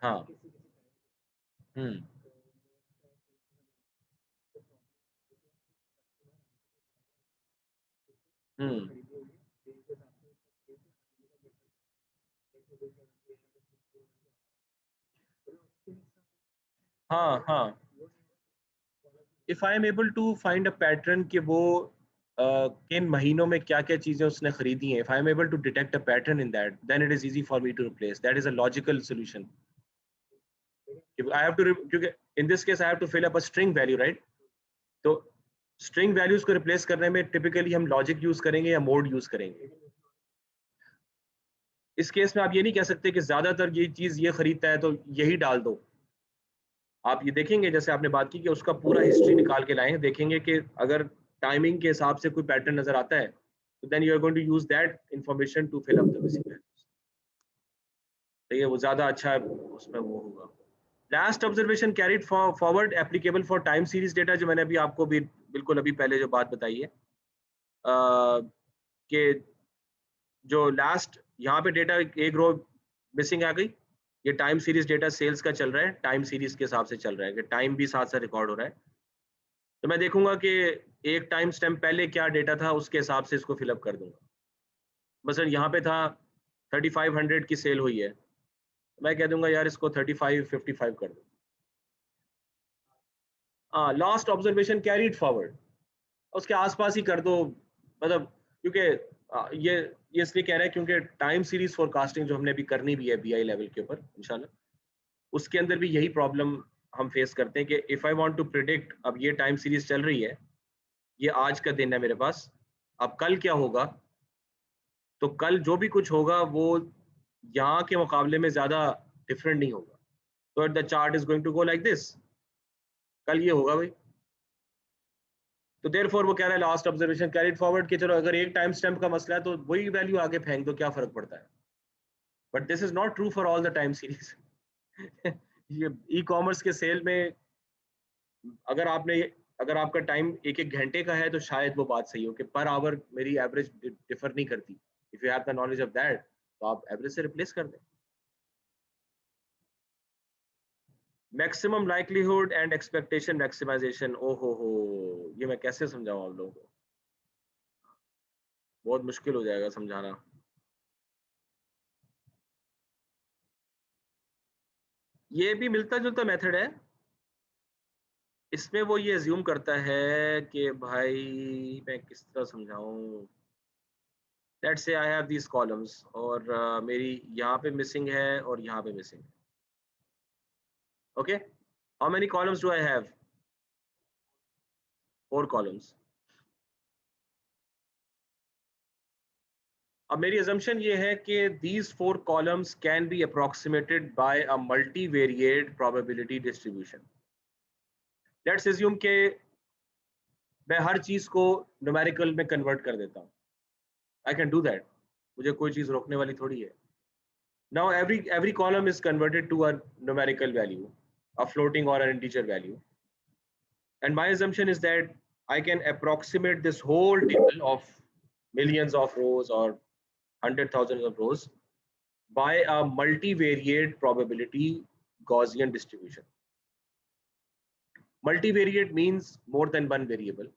हाँ, हम्म, हम्म, हाँ, हाँ। If I am able to find a pattern कि वो किन महीनों में क्या क्या चीजें उसने खरीदी हैं, if I am able to detect a pattern in that, then it is easy for me to replace, that is a logical solution. I have to, क्योंकि in this case I have to fill up a string value, right? तो स्ट्रिंग वैल्यूज को रिप्लेस करने में टिपिकली हम लॉजिक यूज करेंगे या मोड यूज करेंगे। इस केस में आप ये नहीं कह सकते कि ज्यादातर ये चीज ये खरीदता है तो यही डाल दो। आप ये देखेंगे, जैसे आपने बात की कि उसका पूरा हिस्ट्री निकाल के लाएंगे, देखेंगे कि अगर टाइमिंग के हिसाब से कोई पैटर्न नजर आता है, तो then you are going to use that information to fill up the missing values. तो ये वो ज्यादा अच्छा उसमें वो होगा। Last observation carried forward applicable for time series data, जो मैंने अभी आपको भी बिल्कुल अभी पहले जो बात बताई है, कि जो लास्ट यहाँ पे डेटा एक रो मिसिंग आ गई, ये टाइम सीरीज डेटा सेल्स का चल रहा है, टाइम सीरीज के हिसाब से चल रहा है कि टाइम भी साथ साथ रिकॉर्ड हो रहा है। तो मैं देखूंगा कि एक टाइम स्टैम्प पहले क्या डेटा था, उसके हिसाब से इसको फिलअप कर दूंगा। मसलन यहाँ पे था 3500 की सेल हुई है, मैं कह दूंगा यार इसको 3555 कर दो। लास्ट ऑब्जर्वेशन कैरीड फॉरवर्ड, उसके आसपास ही कर दो, मतलब क्योंकि ये इसलिए कह रहा है क्योंकि टाइम सीरीज फोरकास्टिंग जो हमने अभी करनी भी है बीआई लेवल के ऊपर इंशाल्लाह, उसके अंदर भी यही प्रॉब्लम हम फेस करते हैं कि if I want to predict, अब ये टाइम सीरीज चल रही है, ये आज का दिन है मेरे पास, अब कल क्या होगा, तो कल जो भी कुछ होगा वो यहाँ के मुकाबले में ज्यादा डिफरेंट नहीं होगा, तो the chart is going to go like this, कल ये होगा भाई। तो देयरफॉर वो कह रहा है लास्ट ऑब्जर्वेशन कैरिड फॉरवर्ड कि चलो अगर एक टाइम स्टैम्प का मसला है तो वही वैल्यू आगे फेंक दो, क्या फर्क पड़ता है, but this is not true for all the time series. ये ई कॉमर्स के सेल में अगर आपका टाइम एक एक घंटे का है तो शायद वो बात सही हो कि पर आवर मेरी एवरेज डिफर नहीं करती, if you have the knowledge of that तो आप एवरेज से रिप्लेस कर दें। Maximum likelihood and expectation maximization, ओहो हो, ये मैं कैसे समझाऊं आप लोगों को, बहुत मुश्किल हो जाएगा समझाना। ये भी मिलता जुलता मेथड है, इसमें वो ये अज्यूम करता है कि भाई मैं किस तरह समझाऊं, let's say I have these columns और मेरी यहाँ पे मिसिंग है और यहाँ पे मिसिंग है, okay, how many columns do I have, 4 columns. अब मेरी assumption ये है कि these 4 columns can be approximated by a multivariate probability distribution. Let's assume कि मैं हर चीज को न्यूमेरिकल में कन्वर्ट कर देता हूँ, I can do that, मुझे कोई चीज रोकने वाली थोड़ी है। Now every column is converted to a numerical value, a floating or an integer value, and my assumption is that I can approximate this whole table of millions of rows or 100,000 of rows by a multivariate probability Gaussian distribution. Multivariate means more than one variable.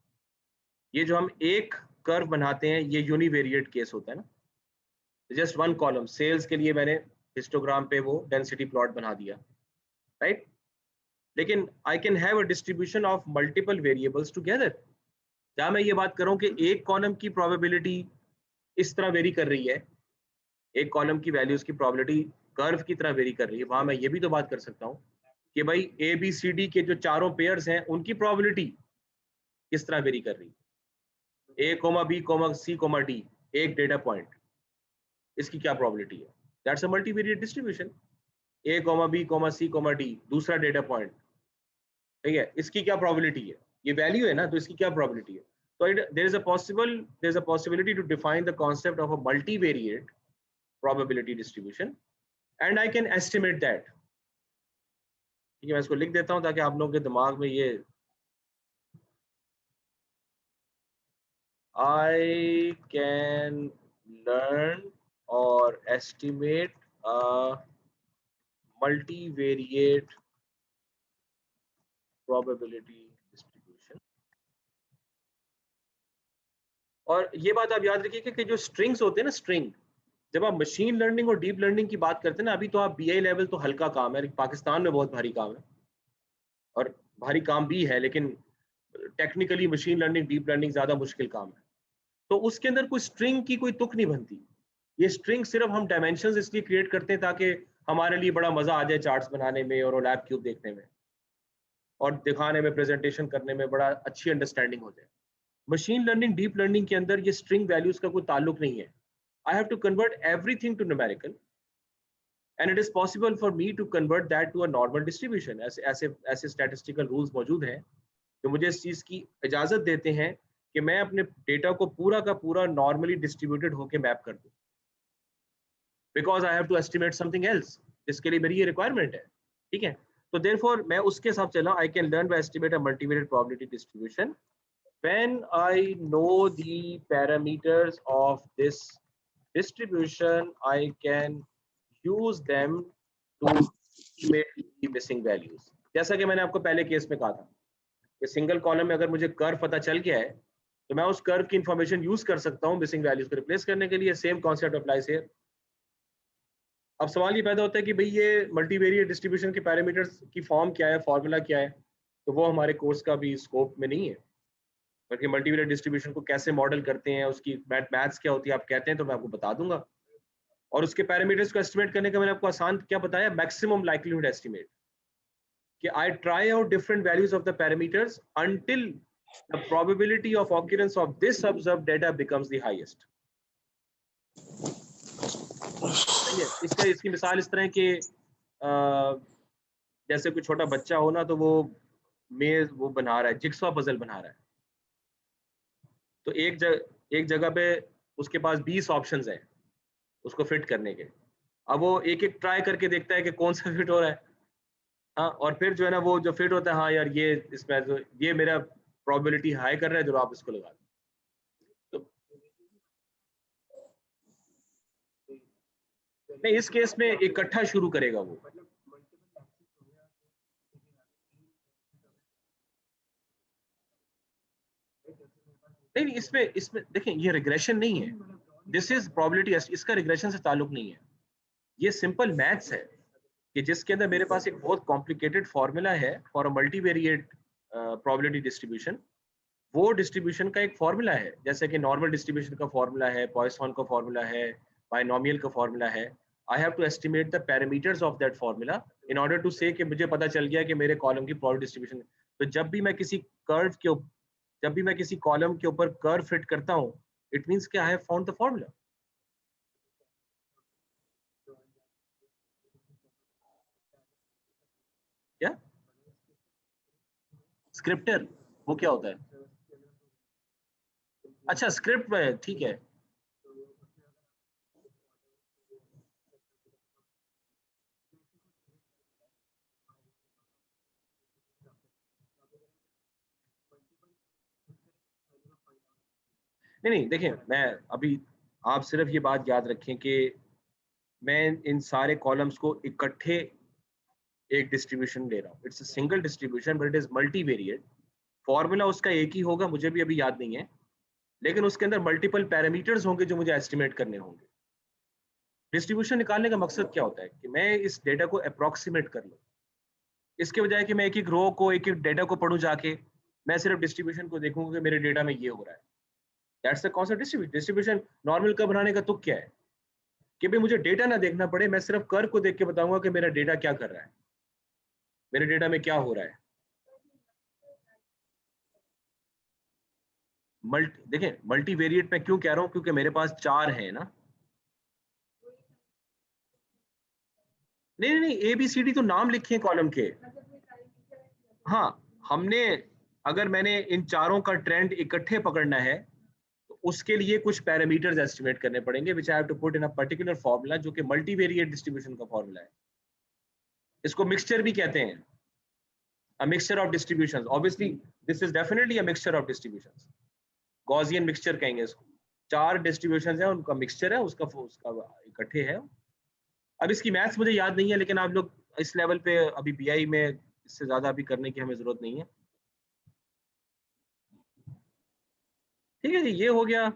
ये जो हम एक कर्व बनाते हैं ये यूनिवेरिएट केस होता है ना, जस्ट वन कॉलम सेल्स के लिए मैंने हिस्टोग्राम पे वो डेंसिटी प्लॉट बना दिया, राइट, लेकिन I can have a distribution of multiple variables together. क्या मैं ये बात करूं कि एक कॉलम की प्रोबेबिलिटी इस तरह वेरी कर रही है, एक कॉलम की वैल्यूज की प्रोबेबिलिटी कर्व की तरह वेरी कर रही है, वहां मैं ये भी तो बात कर सकता हूँ कि भाई ए बी सी डी के जो चारों पेयर्स हैं उनकी प्रोबेबिलिटी किस तरह वेरी कर रही है, A comma B comma C comma D एक डेटा पॉइंट, इसकी क्या प्रोबेबिलिटी है, that's a multivariate distribution. A comma B comma C comma D दूसरा डेटा पॉइंट, ठीक है, इसकी क्या प्रोबेबिलिटी है, ये वैल्यू है ना, तो इसकी क्या प्रोबेबिलिटी है। तो there is a possibility to define the concept of a multivariate probability distribution and I can estimate that। ठीक है, मैं इसको लिख देता हूं ताकि आप लोगों के दिमाग में ये, I can learn or estimate a multivariate probability distribution। और ये बात आप याद रखिए कि जो स्ट्रिंग्स होते हैं ना, स्ट्रिंग, जब आप मशीन लर्निंग और डीप लर्निंग की बात करते हैं ना, अभी तो आप बीआई लेवल तो हल्का काम है, पाकिस्तान में बहुत भारी काम है और भारी काम भी है, लेकिन technically machine learning deep learning ज्यादा मुश्किल काम है। तो उसके अंदर कोई स्ट्रिंग की कोई तुक नहीं बनती, ये स्ट्रिंग सिर्फ हम डायमेंशंस इसलिए क्रिएट करते हैं ताकि हमारे लिए बड़ा मजा आ जाए चार्ट्स बनाने में और लैब क्यूब देखने में और दिखाने में, प्रेजेंटेशन करने में बड़ा अच्छी अंडरस्टैंडिंग हो जाए। मशीन लर्निंग डीप लर्निंग के अंदर ये स्ट्रिंग वैल्यूज का कोई ताल्लुक नहीं है। I have to convert everything to numerical and it is possible for me to convert that to a normal distribution। ऐसे statistical rules मौजूद हैं जो मुझे इस चीज की इजाजत देते हैं कि मैं अपने डेटा को पूरा का पूरा नॉर्मली डिस्ट्रीब्यूटेड होके मैप कर दूं, because I have to estimate something else, जिसके लिए मेरी ये रिक्वायरमेंट है, ठीक है। तो देयरफॉर मैं उसके साथ चला, I can learn by estimate a multivariate probability distribution when I know the parameters of this distribution, I can use them to estimate the missing values। जैसा कि मैंने आपको पहले केस में कहा था कि सिंगल कॉलम में अगर मुझे कर्व पता चल गया है तो मैं उस कर्व की इंफॉर्मेशन यूज कर सकता हूँ मिसिंग वैल्यूज को रिप्लेस करने के लिए। Same concept applies here. अब सवाल ये पैदा होता है कि भाई ये मल्टीवेरिएट डिस्ट्रीब्यूशन के पैरामीटर्स की फॉर्म क्या है, फॉर्मूला क्या है, तो वो हमारे कोर्स का भी स्कोप में नहीं है। बल्कि मल्टीवेरिएट डिस्ट्रीब्यूशन को कैसे मॉडल करते हैं, उसकी मैथ्स क्या होती है आप कहते हैं तो मैं आपको बता दूंगा। और उसके पैरामीटर्स को एस्टिमेट करने का मैंने आपको आसान क्या बताया, मैक्सिमम लाइक्लीहुड एस्टिमेट, कि I try out different values of the parameters until the probability of occurrence of this observed data becomes the highest। सही है। इसकी मिसाल इस तरह के जैसे कोई छोटा बच्चा हो ना, तो वो मेज वो बना रहा है, जिक्सॉ पजल बना रहा है, तो एक जगह पे उसके पास 20 ऑप्शंस हैं उसको फिट करने के। अब वो एक एक ट्राई करके देखता है कि कौन सा फिट हो रहा है, हाँ, और फिर जो है ना वो जो फिट होता है, हाँ यार ये इसमें तो ये मेरा प्रोबेबिलिटी हाई कर रहा है, जो आप इसको लगा दो। तो नहीं, इस केस में इकट्ठा शुरू करेगा वो। नहीं, इसमें देखें, ये रिग्रेशन नहीं है, दिस इज प्रोबेबिलिटी, इसका रिग्रेशन से ताल्लुक नहीं है, ये सिंपल मैथ्स है कि जिसके अंदर मेरे पास एक बहुत कॉम्प्लिकेटेड फॉर्मूला है for a multivariate probability distribution. वो डिस्ट्रीब्यूशन का एक फॉर्मूला है, जैसे कि नॉर्मल डिस्ट्रीब्यूशन का फॉर्मूला है, पॉइसन का फॉर्मूला है, बायनोमियल का फॉर्मूला है। I have to estimate the parameters of that formula in order to say कि मुझे पता चल गया कि मेरे कॉलम की प्रोबेबिलिटी डिस्ट्रीब्यूशन। तो जब भी मैं किसी कॉलम के ऊपर कर्व फिट करता हूँ, इट मींस कि I have found the formula. क्या स्क्रिप्टर, वो क्या होता है? अच्छा, स्क्रिप्ट में, ठीक है। नहीं देखिए, मैं अभी, आप सिर्फ ये बात याद रखें कि मैं इन सारे कॉलम्स को इकट्ठे एक डिस्ट्रीब्यूशन ले रहा हूँ। It's a single distribution but it is multivariate. Formula उसका एक ही होगा, मुझे भी अभी याद नहीं है, लेकिन उसके अंदर मल्टीपल पैरामीटर्स होंगे जो मुझे एस्टिमेट करने होंगे। डिस्ट्रीब्यूशन निकालने का मकसद क्या होता है कि मैं इस डेटा को अप्रोक्सीमेट कर लूँ, इसके बजाय कि मैं एक एक रो को, एक एक डेटा को पढ़ूं जाके, मैं सिर्फ डिस्ट्रीब्यूशन को देखूंगा कि मेरे डेटा में ये हो रहा है। That's the concept distribution. Normal का बनाने का तुक क्या है कि भाई मुझे डेटा ना देखना पड़े, मैं सिर्फ कर्व को देख के बताऊंगा कि मेरा डेटा क्या कर रहा है, मेरे डेटा में क्या हो रहा है। देखें, मल्टीवेरिएट में क्यों कह रहा हूं, क्योंकि मेरे पास 4 है ना। नहीं, ABCD तो नाम लिखे हैं कॉलम के। हाँ, हमने, अगर मैंने इन चारों का ट्रेंड इकट्ठे पकड़ना है तो उसके लिए कुछ पैरामीटर्स एस्टिमेट करने पड़ेंगे, which I have to put in a particular formula, जो कि मल्टीवेरिएट डिस्ट्रीब्यूशन का फार्मूला है। इसको मिक्सचर भी कहते हैं, a mixture of distributions। obviously this is definitely a mixture of distributions, Gaussian mixture कहेंगे इसको। 4 डिस्ट्रीब्यूशंस हैं, उनका मिक्सचर है, उसका इकट्ठे है। अब इसकी मैथ्स मुझे याद नहीं है, लेकिन आप लोग इस लेवल पे अभी बीआई में इससे ज्यादा अभी करने की हमें जरूरत नहीं है। ठीक है जी, ये हो गया।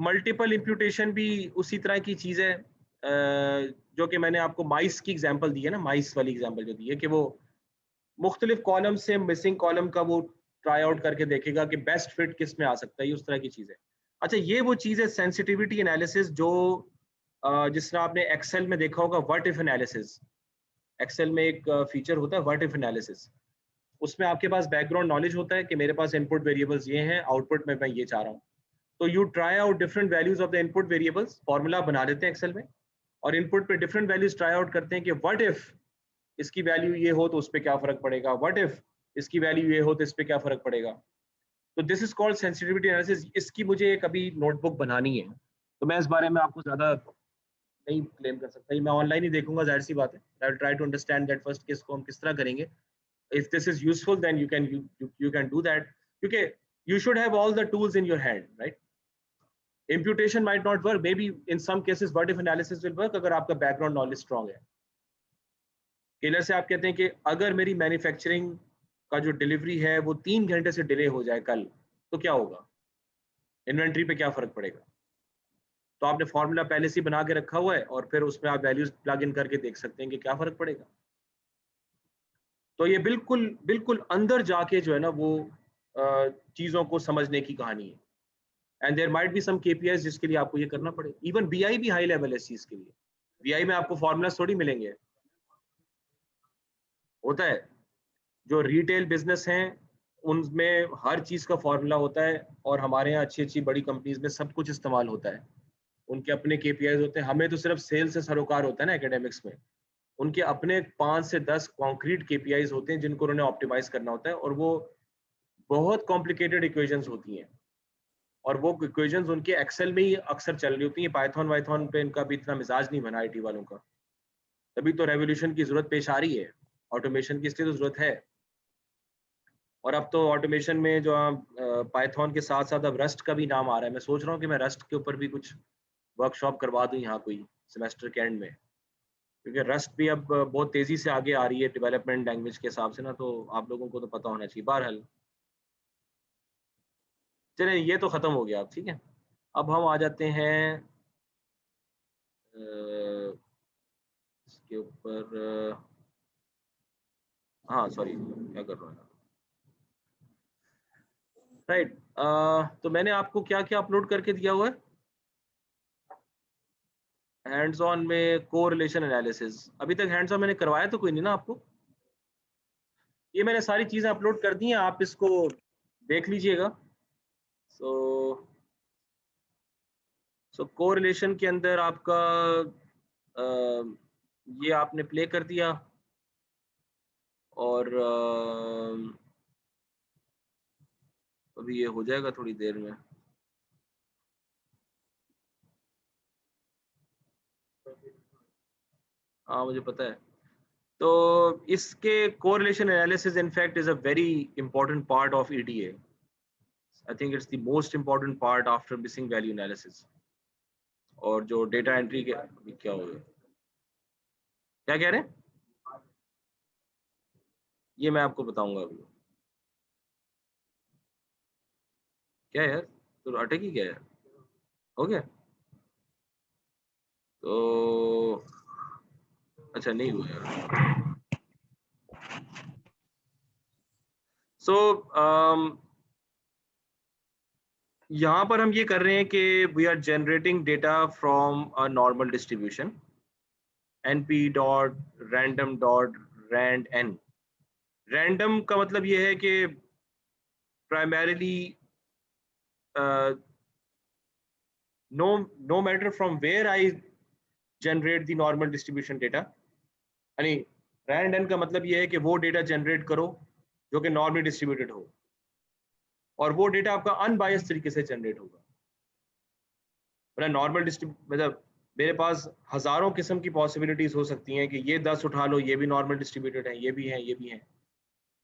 मल्टीपल इंप्यूटेशन भी उसी तरह की चीज है, जो कि मैंने आपको माइस की एग्जांपल दी है ना, माइस वाली एग्जांपल जो दी है कि वो मुख्तलिफ कॉलम से मिसिंग कॉलम का वो ट्राई आउट करके देखेगा कि बेस्ट फिट किस में आ सकता है, उस तरह की चीज है। अच्छा, ये वो चीज है सेंसिटिविटी एनालिसिस, जो जिस तरह आपने एक्सेल में देखा होगा व्हाट इफ एनालिसिस। एक्सेल में एक फीचर होता है व्हाट इफ एनालिसिस, उसमें आपके पास बैकग्राउंड नॉलेज होता है कि मेरे पास इनपुट वेरिएबल्स ये हैं, आउटपुट में मैं ये चाह रहा हूँ। तो you try out different values of the input variables, formula बना देते हैं एक्सेल में, और इनपुट पे डिफरेंट वैल्यूज ट्राई आउट करते हैं कि व्हाट इफ इसकी वैल्यू ये हो तो उस पर क्या फर्क पड़ेगा, व्हाट इफ इसकी वैल्यू ये हो तो इस पर क्या फर्क पड़ेगा। तो this is called sensitivity analysis. इसकी मुझे एक अभी नोटबुक बनानी है, तो मैं इस बारे में आपको ज्यादा नहीं क्लेम कर सकता, मैं ऑनलाइन ही देखूंगा, जाहिर सी बात है। I will try to understand that first, किसको हम किस तरह करेंगे। if this is useful then you can do that, क्योंकि you should have all the tools in your hand, right? Imputation might not work, maybe in some cases what if analysis will work अगर आपका background knowledge strong है। केलर से आप कहते हैं कि अगर मेरी मैन्युफैक्चरिंग का जो डिलीवरी है वो 3 घंटे से डिले हो जाए कल, तो क्या होगा, इन्वेंट्री पे क्या फर्क पड़ेगा। तो आपने फॉर्मूला पहले से बना के रखा हुआ है, और फिर उसमें आप वैल्यूज प्लग इन करके देख सकते हैं कि क्या फर्क पड़ेगा। तो ये बिल्कुल बिल्कुल अंदर जाके जो है ना वो चीज़ों को समझने की कहानी है। And there might be some KPIs जिसके लिए आपको ये करना पड़े। इवन बीआई भी हाई लेवल है इस चीज़ के लिए। बीआई में आपको फॉर्मूलाज थोड़ी मिलेंगे, होता है जो रिटेल बिजनेस हैं उनमें हर चीज़ का फॉर्मूला होता है, और हमारे यहाँ अच्छी अच्छी बड़ी कंपनीज में सब कुछ इस्तेमाल होता है। उनके अपने केपीआईज होते हैं, हमें तो सिर्फ सेल से सरोकार होता है ना एकेडमिक्स में। उनके अपने 5 से 10 कॉन्क्रीट केपीआईज होते हैं जिनको उन्होंने ऑप्टिमाइज करना होता है, और वो बहुत कॉम्प्लिकेटेड इक्वेशंस होती हैं, और वो इक्वेशंस उनके एक्सेल में ही अक्सर चल रही होती हैं। पाइथन वाइथन पे इनका भी इतना मिजाज नहीं बना आईटी वालों का, तभी तो रेवोल्यूशन की जरूरत पेश आ रही है, ऑटोमेशन की इसलिए तो जरूरत है। और अब तो ऑटोमेशन में जो पाइथन के साथ साथ अब रस्ट का भी नाम आ रहा है। मैं सोच रहा हूँ कि मैं रस्ट के ऊपर भी कुछ वर्कशॉप करवा दूं यहाँ कोई सेमेस्टर के एंड में, क्योंकि रस्ट भी अब बहुत तेजी से आगे आ रही है डेवलपमेंट लैंग्वेज के हिसाब से ना, तो आप लोगों को तो पता होना चाहिए। बहरहाल चलिए ये तो खत्म हो गया अब, ठीक है। अब हम आ जाते हैं इसके ऊपर। हाँ सॉरी, क्या कर रहा हूँ, राइट। तो मैंने आपको क्या क्या अपलोड करके दिया हुआ है हैंड्स ऑन में? कोरिलेशन एनालिसिस अभी तक हैंड्स ऑन मैंने करवाया तो कोई नहीं ना आपको। ये मैंने सारी चीजें अपलोड कर दी हैं, आप इसको देख लीजिएगा। सो कोरिलेशन के अंदर आपका ये आपने प्ले कर दिया, और अभी ये हो जाएगा थोड़ी देर में। हाँ मुझे पता है। तो इसके correlation analysis in fact is a very important part of EDA. I think it's the most important part after missing value analysis. और जो डेटा एंट्री के क्या हो गया, क्या कह रहे हैं, ये मैं आपको बताऊंगा अभी। क्या यार, तो अटक ही गया यार, हो गया तो अच्छा नहीं हुआ यार। सो यहाँ पर हम ये कर रहे हैं कि we are generating data from a normal distribution np dot random dot rand n। Random का मतलब ये है कि primarily no matter from where I generate the normal distribution data, यानी रैंड n का मतलब ये है कि वो डेटा जनरेट करो जो कि नॉर्मली डिस्ट्रीब्यूटेड हो, और वो डेटा आपका अनबायस्ड तरीके से जनरेट होगा। मतलब नॉर्मल मतलब मेरे पास हजारों किस्म की पॉसिबिलिटीज हो सकती हैं कि ये 10 उठा लो, ये भी नॉर्मल डिस्ट्रीब्यूटेड है, ये भी है, ये भी है,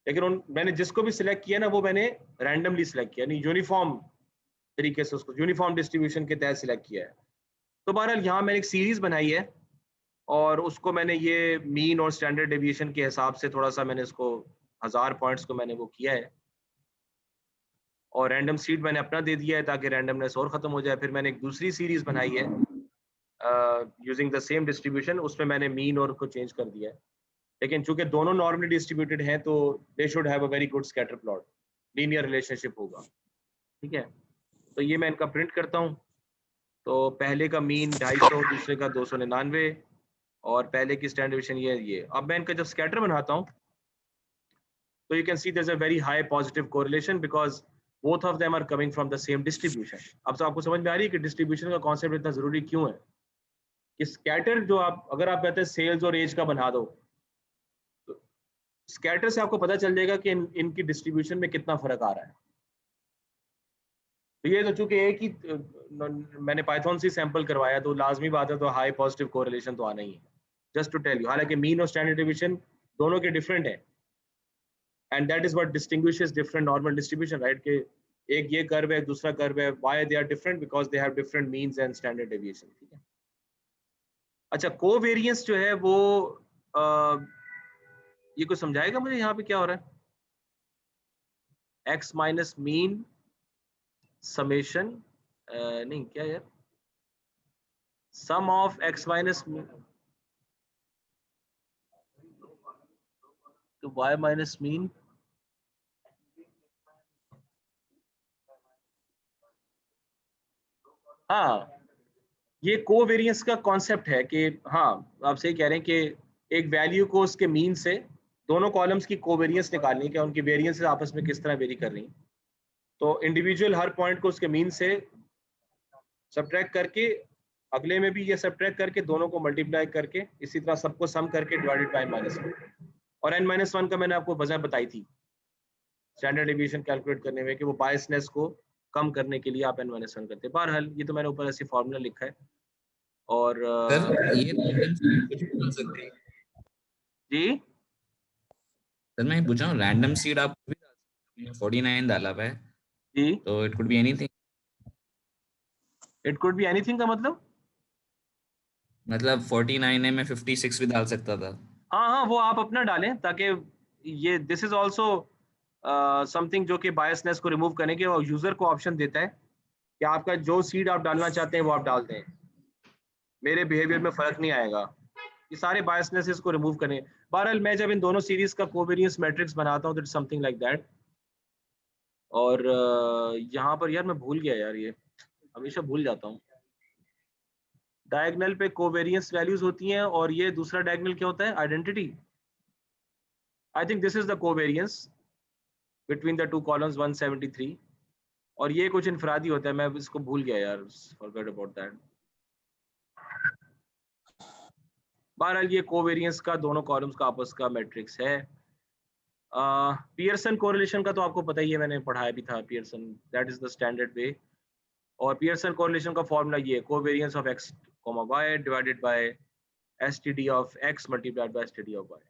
लेकिन मैंने जिसको भी सिलेक्ट किया ना वो मैंने रैंडमली सिलेक्ट किया, यानी यूनिफॉर्म तरीके से उसको यूनिफॉर्म डिस्ट्रीब्यूशन के तहत सिलेक्ट किया है। तो बहरहाल यहाँ मैंने एक सीरीज बनाई है, और उसको मैंने ये मीन और स्टैंडर्ड डेविएशन के हिसाब से थोड़ा सा मैंने इसको 1000 पॉइंट्स को मैंने वो किया है, और रैंडम सीड मैंने अपना दे दिया है ताकि रैंडमनेस और खत्म हो जाए। फिर मैंने एक दूसरी सीरीज बनाई है यूजिंग द सेम डिस्ट्रीब्यूशन, उसमें मैंने मीन और को चेंज कर दिया है, लेकिन चूंकि दोनों नॉर्मली डिस्ट्रीब्यूटेड हैं तो they should have a very good scatter plot, linear relationship होगा, ठीक है। तो ये मैं इनका प्रिंट करता हूँ। तो पहले का मीन 250, दूसरे का 299, और पहले की स्टैंडर्ड डिवीजन ये। अब मैं इनका जब स्कैटर बनाता हूँ तो you can see there's a very high positive correlation because both of them are coming from the same distribution। अब तो आपको समझ में आ रही है कि डिस्ट्रीब्यूशन का कॉन्सेप्ट इतना जरूरी क्यों है, कि स्कैटर जो आप अगर आप कहते हैं सेल्स और एज का बना दो, तो स्कैटर से आपको पता चल जाएगा कि इनकी डिस्ट्रीब्यूशन में कितना फर्क आ रहा है। तो ये तो चूंकि एक ही मैंने पाइथन से सैंपल करवाया तो लाजमी बात है, तो हाई पॉजिटिव कोरिलेशन तो आना ही है, जस्ट टू टेल यू। हालांकि मीन और स्टैंडर्ड डिवीजन दोनों के डिफरेंट है, and that is what distinguishes different normal distribution, right. के एक ये कर्व है, दूसरा कर्व है, why they are different, because they have different means and standard deviation, ठीक है। अच्छा, कोवेरिएंस जो है वो ये कुछ समझाएगा मुझे यहाँ पे क्या हो रहा है? एक्स माइनस मीन समेशन, नहीं क्या यार, सम ऑफ एक्स माइनस तो वाई माइनस मीन, हाँ, ये कोवेरियंस का कॉन्सेप्ट है कि हाँ, आप सही कह रहे हैं कि एक वैल्यू को उसके मीन से दोनों कॉलम्स की कोवेरियंस निकालनी है, कि उनकी वेरियंस आपस में किस तरह वेरी कर रही हैं। तो इंडिविजुअल हर पॉइंट को उसके मीन से सब्ट्रैक्ट करके, अगले में भी ये सब्ट्रैक्ट करके, दोनों को मल्टीप्लाई करके, इसी तरह सबको सम करके डिवाइडेड बाय -1। और n-1 का मैंने आपको वजह बताई थी स्टैंडर्ड डेविएशन कैलकुलेट करने में, कि वो बायसनेस को कम करने के लिए आप n-1 करते हैं। बहरहाल ये तो मैंने ऊपर ऐसे फार्मूला लिखा है। और सर ये रैंडम सीड कुछ भी डाल सकते हैं? जी सर मैं पूछ रहा हूँ, रैंडम सीड आप कुछ भी डाल सकते हैं? 49 डाला हुआ है, जी, तो it could be anything. It could be anything का मतलब 49 है, मैं 56 भी डाल सकता था। हाँ हाँ, वो आप अपना डालें, ताकि ये दिस इज ऑल्सो समथिंग जो कि बायसनेस को रिमूव करने के, और यूजर को ऑप्शन देता है कि आपका जो सीड आप डालना चाहते हैं वो आप डाल दें, मेरे बिहेवियर में फर्क नहीं आएगा। ये सारे बायसनेसेस को रिमूव करें। बहरहाल मैं जब इन दोनों सीरीज का कोवेरियंस मैट्रिक्स बनाता हूँ तो इट्स समथिंग लाइक दैट। और यहाँ पर यार मैं भूल गया यार, ये हमेशा भूल जाता हूँ। डायगोनल पे कोवेरियंस वैल्यूज होती हैं, और ये दूसरा डायगोनल क्या होता है? Identity. I think this is the covariance between the two columns 173, और ये कुछ इनफरादी होता है, मैं इसको भूल गया यार, फॉरगेट अबाउट दैट। बहरहाल ये कोवेरियंस का दोनों कॉलम्स का आपस का मैट्रिक्स है। पियर्सन कोरिलेशन का तो आपको पता ही है, मैंने पढ़ाया भी था Pearson, that is the standard वे। और पियर्सन कोरिलेशन का फॉर्मूला ये है, covariance of x, y divided by std of x multiplied by std of y.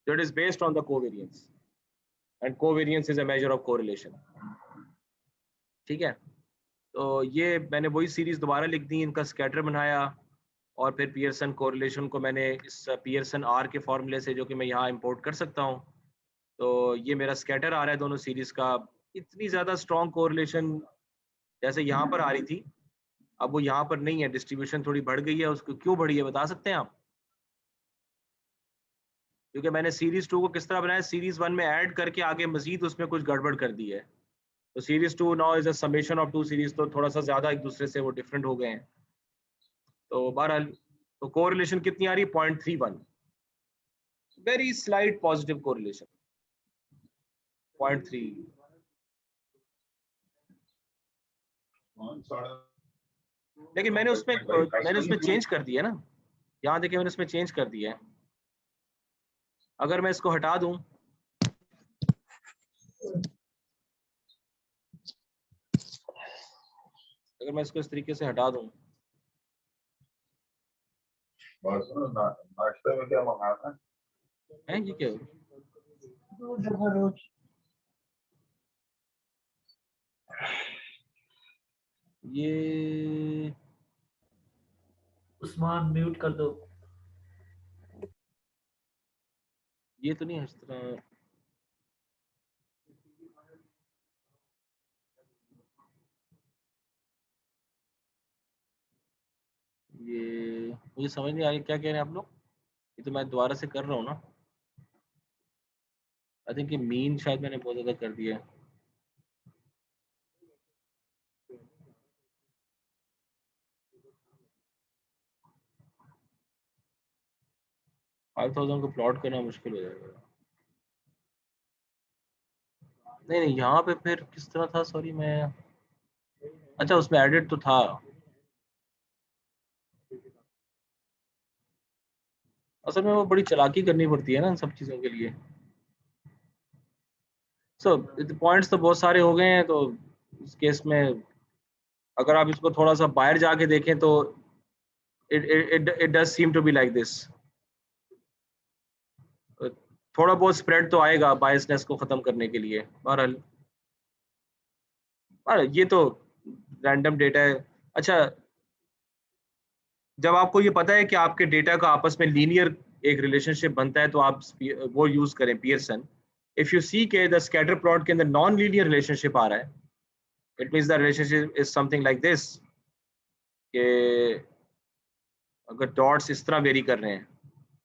So it is based on the covariance, and covariance is a measure of correlation. ठीक है, तो ये मैंने वही सीरीज दोबारा लिख दी, इनका स्कैटर बनाया, और फिर पियर्सन कोरिलेशन को मैंने इस पियर्सन आर के फॉर्मूले से, जो कि मैं यहाँ इंपोर्ट कर सकता हूँ, तो ये मेरा स्कैटर आ रहा है दोनों सीरीज का। इतनी ज्यादा स्ट्रॉन्ग कोरिलेशन जैसे यहाँ पर आ रही थी, अब वो यहाँ पर नहीं है, डिस्ट्रीब्यूशन थोड़ी बढ़ गई है। उसको क्यों बढ़ी है बता सकते हैं आप? क्योंकि मैंने सीरीज 2 को किस तरह बनाया, सीरीज 1 में ऐड करके आगे मजीद उसमें कुछ गड़बड़ कर दी है। तो series 2 now is a summation of 2 series, तो थोड़ा सा ज्यादा एक दूसरे से वो डिफरेंट हो गए हैं। तो बहरहाल तो कोरिलेशन कितनी आ रही है? 0.31, वेरी स्लाइट पॉजिटिव कोरिलेशन, 0.3। लेकिन मैंने उसमें चेंज कर दिया ना, यहाँ देखिए मैंने उसमें चेंज कर दिया है। अगर मैं इसको हटा दूं, अगर मैं इसको इस तरीके से हटा दूं, नाश्ते में क्या मंगाना है ये क्या? ये उस्मान म्यूट कर दो। ये तो नहीं है इस तरह। ये मुझे समझ नहीं आ रही क्या कह रहे हैं आप लोग। ये तो मैं दोबारा से कर रहा हूँ ना। आई थिंक ये मीन शायद मैंने बहुत ज्यादा कर दिया है। 5000 को प्लॉट करना मुश्किल हो जाएगा। नहीं नहीं, यहाँ पे फिर किस तरह था? सॉरी मैं, अच्छा उसमें एडिट तो था। असल में वो बड़ी चालाकी करनी पड़ती है ना इन सब चीज़ों के लिए। सो पॉइंट्स तो बहुत सारे हो गए हैं, तो इस केस में अगर आप इसको थोड़ा सा बाहर जाके देखें तो it does seem to be like this। थोड़ा बहुत स्प्रेड तो आएगा बायसनेस को खत्म करने के लिए। बहरहाल ये तो रैंडम डेटा है। अच्छा, जब आपको ये पता है कि आपके डेटा का आपस में लीनियर एक रिलेशनशिप बनता है, तो आप वो यूज करें पियर्सन। इफ यू सी के द स्कैटर प्लॉट के अंदर नॉन लीनियर रिलेशनशिप आ रहा है, it means the relationship is something like this, कि अगर डॉट्स इस तरह वेरी कर रहे हैं,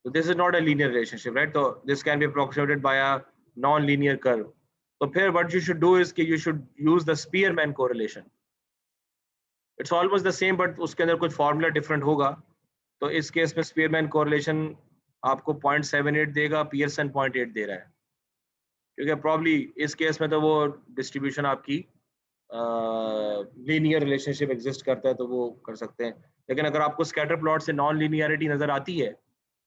तो this is not a linear relationship, right? तो this can be approximated by a non linear curve. तो फिर what you should do is कि you should use the Spearman correlation. It's almost the same, but उसके अंदर कुछ फॉर्मूला डिफरेंट होगा। तो इस केस में स्पीयरमैन कोरिलेशन आपको 0.78 देगा, पियर्सन 0.8 दे रहा है, क्योंकि प्रॉब्ली इस केस में तो वो डिस्ट्रीब्यूशन आपकी लीनियर रिलेशनशिप एग्जिस्ट करता है तो वो कर सकते हैं। लेकिन अगर आपको स्कैटर प्लॉट से नॉन लीनियरिटी नजर आती है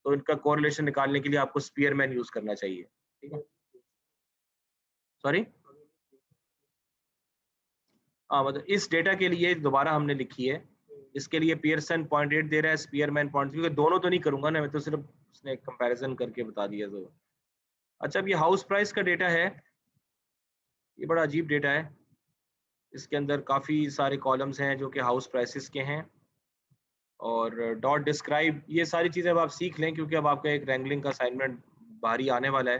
तो इनका कोरिलेशन निकालने के लिए आपको स्पीयरमैन यूज करना चाहिए। ठीक है, सॉरी, हाँ मतलब इस डेटा के लिए दोबारा हमने लिखी है, इसके लिए पियर्सन 0.8 दे रहा है, स्पीयरमैन 0.3, क्योंकि दोनों तो नहीं करूंगा ना मैं, तो सिर्फ उसने कंपैरिजन करके बता दिया। तो अच्छा, अब ये हाउस प्राइस का डेटा है, ये बड़ा अजीब डेटा है। इसके अंदर काफ़ी सारे कॉलम्स हैं जो कि हाउस प्राइसेस के हैं, और डॉट डिस्क्राइब, ये सारी चीज़ें अब आप सीख लें क्योंकि अब आपका एक रैंगलिंग का असाइनमेंट बाहरी आने वाला है।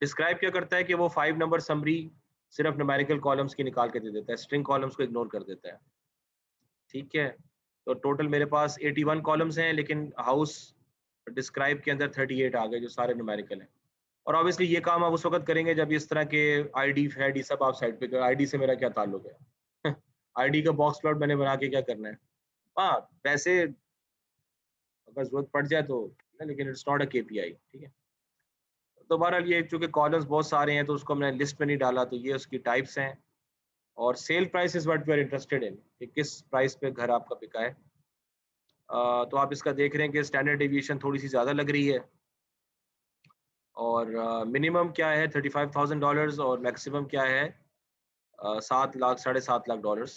डिस्क्राइब क्या करता है कि वो 5 नंबर समरी सिर्फ न्यूमेरिकल कॉलम्स की निकाल के दे देता है, स्ट्रिंग कॉलम्स को इग्नोर कर देता है। ठीक है, तो टोटल मेरे पास 81 कॉलम्स हैं, लेकिन हाउस डिस्क्राइब के अंदर 38 आ गए जो सारे न्यूमेरिकल हैं। और ऑब्वियसली ये काम आप उस वक्त करेंगे जब इस तरह के आईडी फैड ये सब आप साइड पे करें। आईडी से मेरा क्या ताल्लुक है आईडी का बॉक्स प्लॉट मैंने बना के क्या करना है। हाँ वैसे अगर जरूरत पड़ जाए तो, लेकिन इट्स नॉट अ केपीआई। ठीक है, तो बहरहाल ये चूंकि कॉलम्स बहुत सारे हैं तो उसको हमने लिस्ट में नहीं डाला, तो ये उसकी टाइप्स हैं। और sale price is what we are interested in, कि किस प्राइस पे घर आपका बिका है। तो आप इसका देख रहे हैं कि स्टैंडर्ड डेविएशन थोड़ी सी ज़्यादा लग रही है, और मिनिमम क्या है $35,000 और मैक्सिमम क्या है 7 लाख, $7.5 लाख।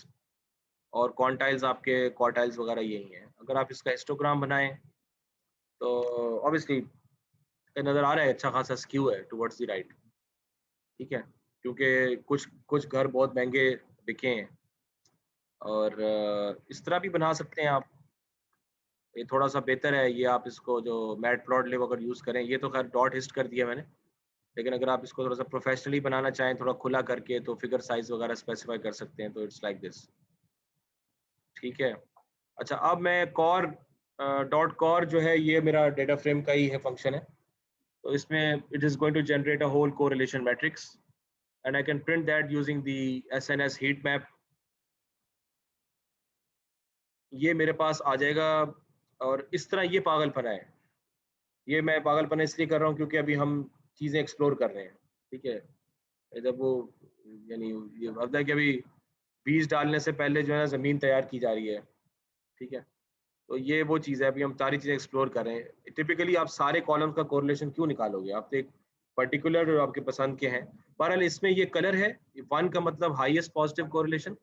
और क्वांटाइल्स आपके क्वार्टाइल्स वगैरह यही हैं। अगर आप इसका हिस्टोग्राम बनाएं तो ऑब्वियसली नज़र आ रहा है अच्छा खासा स्क्यू है टुवर्ड्स द राइट। ठीक है, क्योंकि कुछ कुछ घर बहुत महंगे बिके हैं, और इस तरह भी बना सकते हैं आप। ये थोड़ा सा बेहतर है, ये आप इसको जो मैट प्लॉट लिव अगर यूज़ करें, ये तो खैर डॉट हिस्ट कर दिया मैंने, लेकिन अगर आप इसको थोड़ा सा प्रोफेशनली बनाना चाहें थोड़ा खुला करके, तो फिगर साइज वगैरह स्पेसिफाई कर सकते हैं। तो इट्स लाइक दिस। ठीक है, अच्छा अब मैं कॉर डॉट कॉर जो है ये मेरा डेटा फ्रेम का ही है फंक्शन है। तो इसमें it is going to generate a whole correlation matrix and I can print that using the SNS heat map. ये मेरे पास आ जाएगा, और इस तरह ये पागलपना है। ये मैं पागलपना इसलिए कर रहा हूँ क्योंकि अभी हम चीज़ें एक्सप्लोर कर रहे हैं। ठीक है, जब वो यानी ये होता है कि अभी बीज डालने से पहले जो है ज़मीन तैयार की जा रही है। ठीक है, तो ये वो चीज़ है, अभी हम सारी चीज़ें एक्सप्लोर कर रहे हैं। टिपिकली आप सारे कॉलम्स का कोरिलेशन क्यों निकालोगे, आप तो एक पर्टिकुलर आपके पसंद के हैं। बहरहाल इसमें ये कलर है, 1 का मतलब हाईएस्ट पॉजिटिव कोरिलेशन।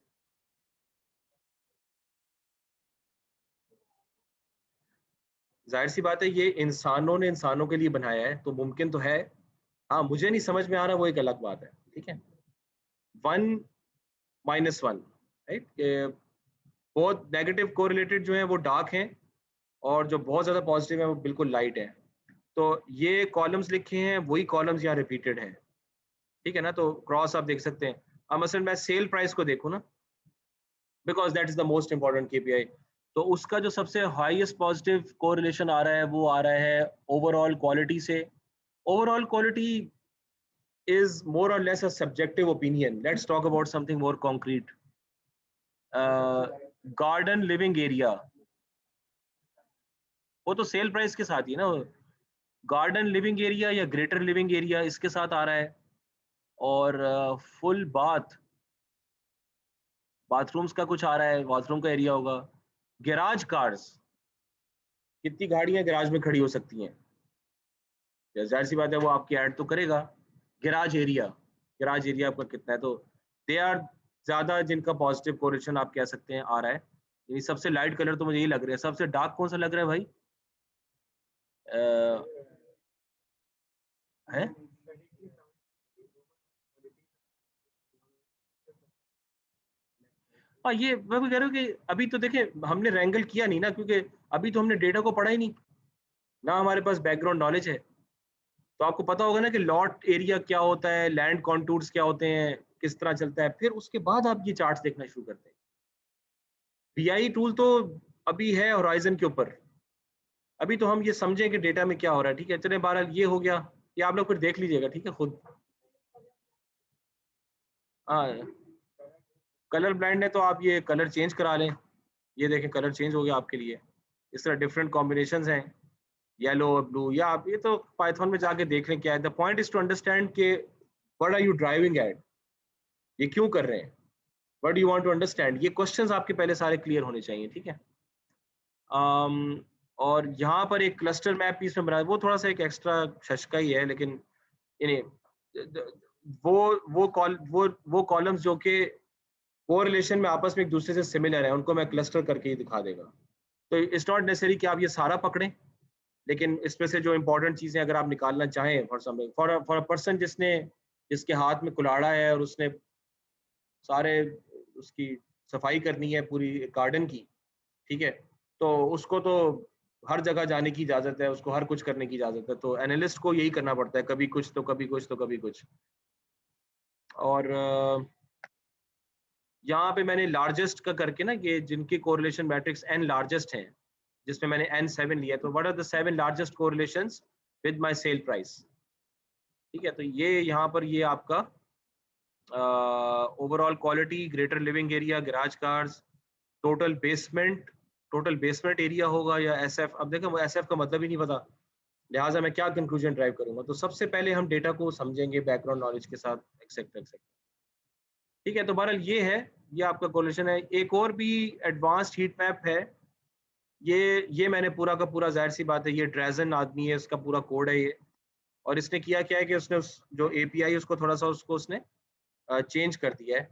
जाहिर सी बात है ये इंसानों ने इंसानों के लिए बनाया है तो मुमकिन तो है। हाँ मुझे नहीं समझ में आ रहा, वो एक अलग बात है। ठीक है, 1-1, राइट, बहुत नेगेटिव कोरिलेटेड जो है वो डार्क हैं, और जो बहुत ज़्यादा पॉजिटिव है वो बिल्कुल लाइट है। तो ये कॉलम्स लिखे हैं, वही कॉलम्स यहाँ रिपीटेड हैं। ठीक है ना, तो क्रॉस आप देख सकते हैं। अब मसलन मैं सेल प्राइस को देखूँ ना, because that is the most important KPI, तो उसका जो सबसे हाईएस्ट पॉजिटिव कोरिलेशन आ रहा है वो आ रहा है ओवरऑल क्वालिटी से। Overall quality is more or less a subjective opinion. Let's talk about something more concrete. Garden living area, वो तो सेल प्राइस के साथ ही ना, गार्डन लिविंग एरिया या ग्रेटर लिविंग एरिया इसके साथ आ रहा है। और फुल बाथरूम्स का कुछ आ रहा है, बाथरूम का एरिया होगा। गैराज कार्स, कितनी गाड़ियां गैराज में खड़ी हो सकती हैं, जाहिर सी बात है वो आपकी ऐड तो करेगा। गैराज एरिया आपका कितना है, तो दे आर ज्यादा जिनका पॉजिटिव कोरिलेशन आप कह सकते हैं आ रहा है। ये सबसे लाइट कलर तो मुझे यही लग रहा है। सबसे डार्क कौन सा लग रहा है भाई? है हाँ, ये मैं भी कह रहा हूँ कि अभी तो देखिए हमने रैंगल किया नहीं ना, क्योंकि अभी तो हमने डेटा को पढ़ा ही नहीं, ना हमारे पास बैकग्राउंड नॉलेज है। तो आपको पता होगा ना कि लॉट एरिया क्या होता है, लैंड कॉन्टूर्स क्या होते हैं, किस तरह चलता है, फिर उसके बाद आप ये चार्ट्स देखना शुरू करते हैं। बीआई टूल तो अभी है होराइजन के ऊपर, अभी तो हम ये समझें कि डेटा में क्या हो रहा है। ठीक है, चले बहरहाल ये हो गया, ये आप लोग फिर देख लीजिएगा। ठीक है, खुद हाँ, कलर ब्लाइंड है तो आप ये कलर चेंज करा लें। ये देखें कलर चेंज हो गया आपके लिए। इस तरह डिफरेंट कॉम्बिनेशंस हैं, येलो और ब्लू, या आप ये तो पाइथन में जाके देख लें क्या है। The point is to understand के what are you driving at, ये क्यों कर रहे हैं, what do you want to understand, ये क्वेश्चंस आपके पहले सारे क्लियर होने चाहिए, ठीक है। और यहाँ पर एक क्लस्टर मैप भी इसमें बना, वो थोड़ा सा एक एक्स्ट्रा शशका ही है, लेकिन इन्हें वो कॉलम्स जो कि कोरिलेशन में आपस में एक दूसरे से सिमिलर है, उनको मैं क्लस्टर करके ही दिखा देगा। तो इट्स नॉट नेसेसरी कि आप ये सारा पकड़ें, लेकिन इसमें से जो इंपॉर्टेंट चीजें अगर आप निकालना चाहें, फॉर अ पर्सन जिसके हाथ में कुल्हाड़ा है और उसने सारे उसकी सफाई करनी है पूरी गार्डन की, ठीक है, तो उसको तो हर जगह जाने की इजाजत है, उसको हर कुछ करने की इजाजत है। तो एनालिस्ट को यही करना पड़ता है, कभी कुछ तो कभी कुछ तो कभी कुछ। और यहाँ पे मैंने लार्जेस्ट का करके ना, ये जिनके कोरिलेशन मैट्रिक्स n लार्जेस्ट हैं, जिसमें मैंने n7 लिया, तो what are the 7 largest correlations with my sale price, ठीक है। तो ये यहाँ पर ये आपका overall quality, greater living area, garage cars, total basement area होगा या एसएफ। अब देखो एसएफ का मतलब ही नहीं पता, लिहाजा मैं क्या कंक्लूजन ड्राइव करूंगा। तो सबसे पहले हम डेटा को समझेंगे बैकग्राउंड नॉलेज के साथ, एक्सेट्रा एक्सेट्रा, ठीक है। तो बहरहाल ये है, ये आपका कोरिलेशन है। एक और भी एडवांस्ड हीट मैप है, ये मैंने पूरा का पूरा, जाहिर सी बात है ये ड्रेजन आदमी है, इसका पूरा कोड है ये। और इसने किया क्या है कि उसने जो एपीआई उसको थोड़ा सा उसने चेंज कर दिया है,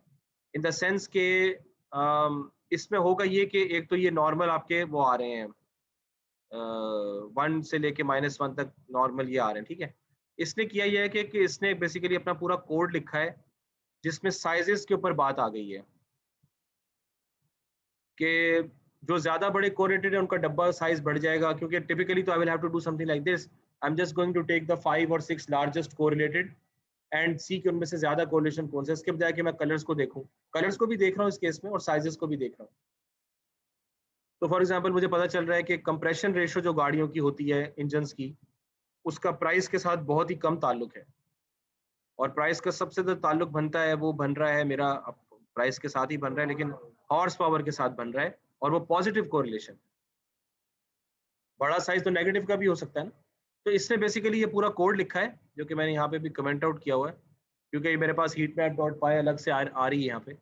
इन द सेंस के इसमें होगा ये कि एक तो ये नॉर्मल आपके वो आ रहे हैं 1 से लेके -1 तक नॉर्मल ये आ रहे हैं, ठीक है। इसने किया ये है कि इसने बेसिकली अपना पूरा कोड लिखा है जिसमें साइजेस के ऊपर बात आ गई है कि जो ज्यादा बड़े कोरिलेटेड है उनका डब्बा साइज बढ़ जाएगा, क्योंकि टिपिकली तो I will have to do something like this, I am just going to take the 5 और 6 लार्जेस्ट कोरिलेटेड एंड सी कि उनमें से ज्यादा कोरिलेशन कौन सा है, इसके बजाय कि मैं कलर्स को देखूं। कलर्स को भी देख रहा हूँ इस केस में और साइजेस को भी देख रहा हूँ। तो फॉर एग्जांपल मुझे पता चल रहा है कि कंप्रेशन रेशो जो गाड़ियों की होती है इंजन्स की, उसका प्राइस के साथ बहुत ही कम ताल्लुक है, और प्राइस का सबसे जो ताल्लुक बनता है वो बन रहा है मेरा प्राइस के साथ ही बन रहा है, लेकिन हॉर्स पावर के साथ बन रहा है, और वो पॉजिटिव कोरिलेशन। बड़ा साइज तो नेगेटिव का भी हो सकता है ना। तो इसने बेसिकली ये पूरा कोड लिखा है जो कि मैंने यहाँ पे भी कमेंट आउट किया हुआ है, क्योंकि मेरे पास heatmap.py अलग से आ रही है यहाँ पे।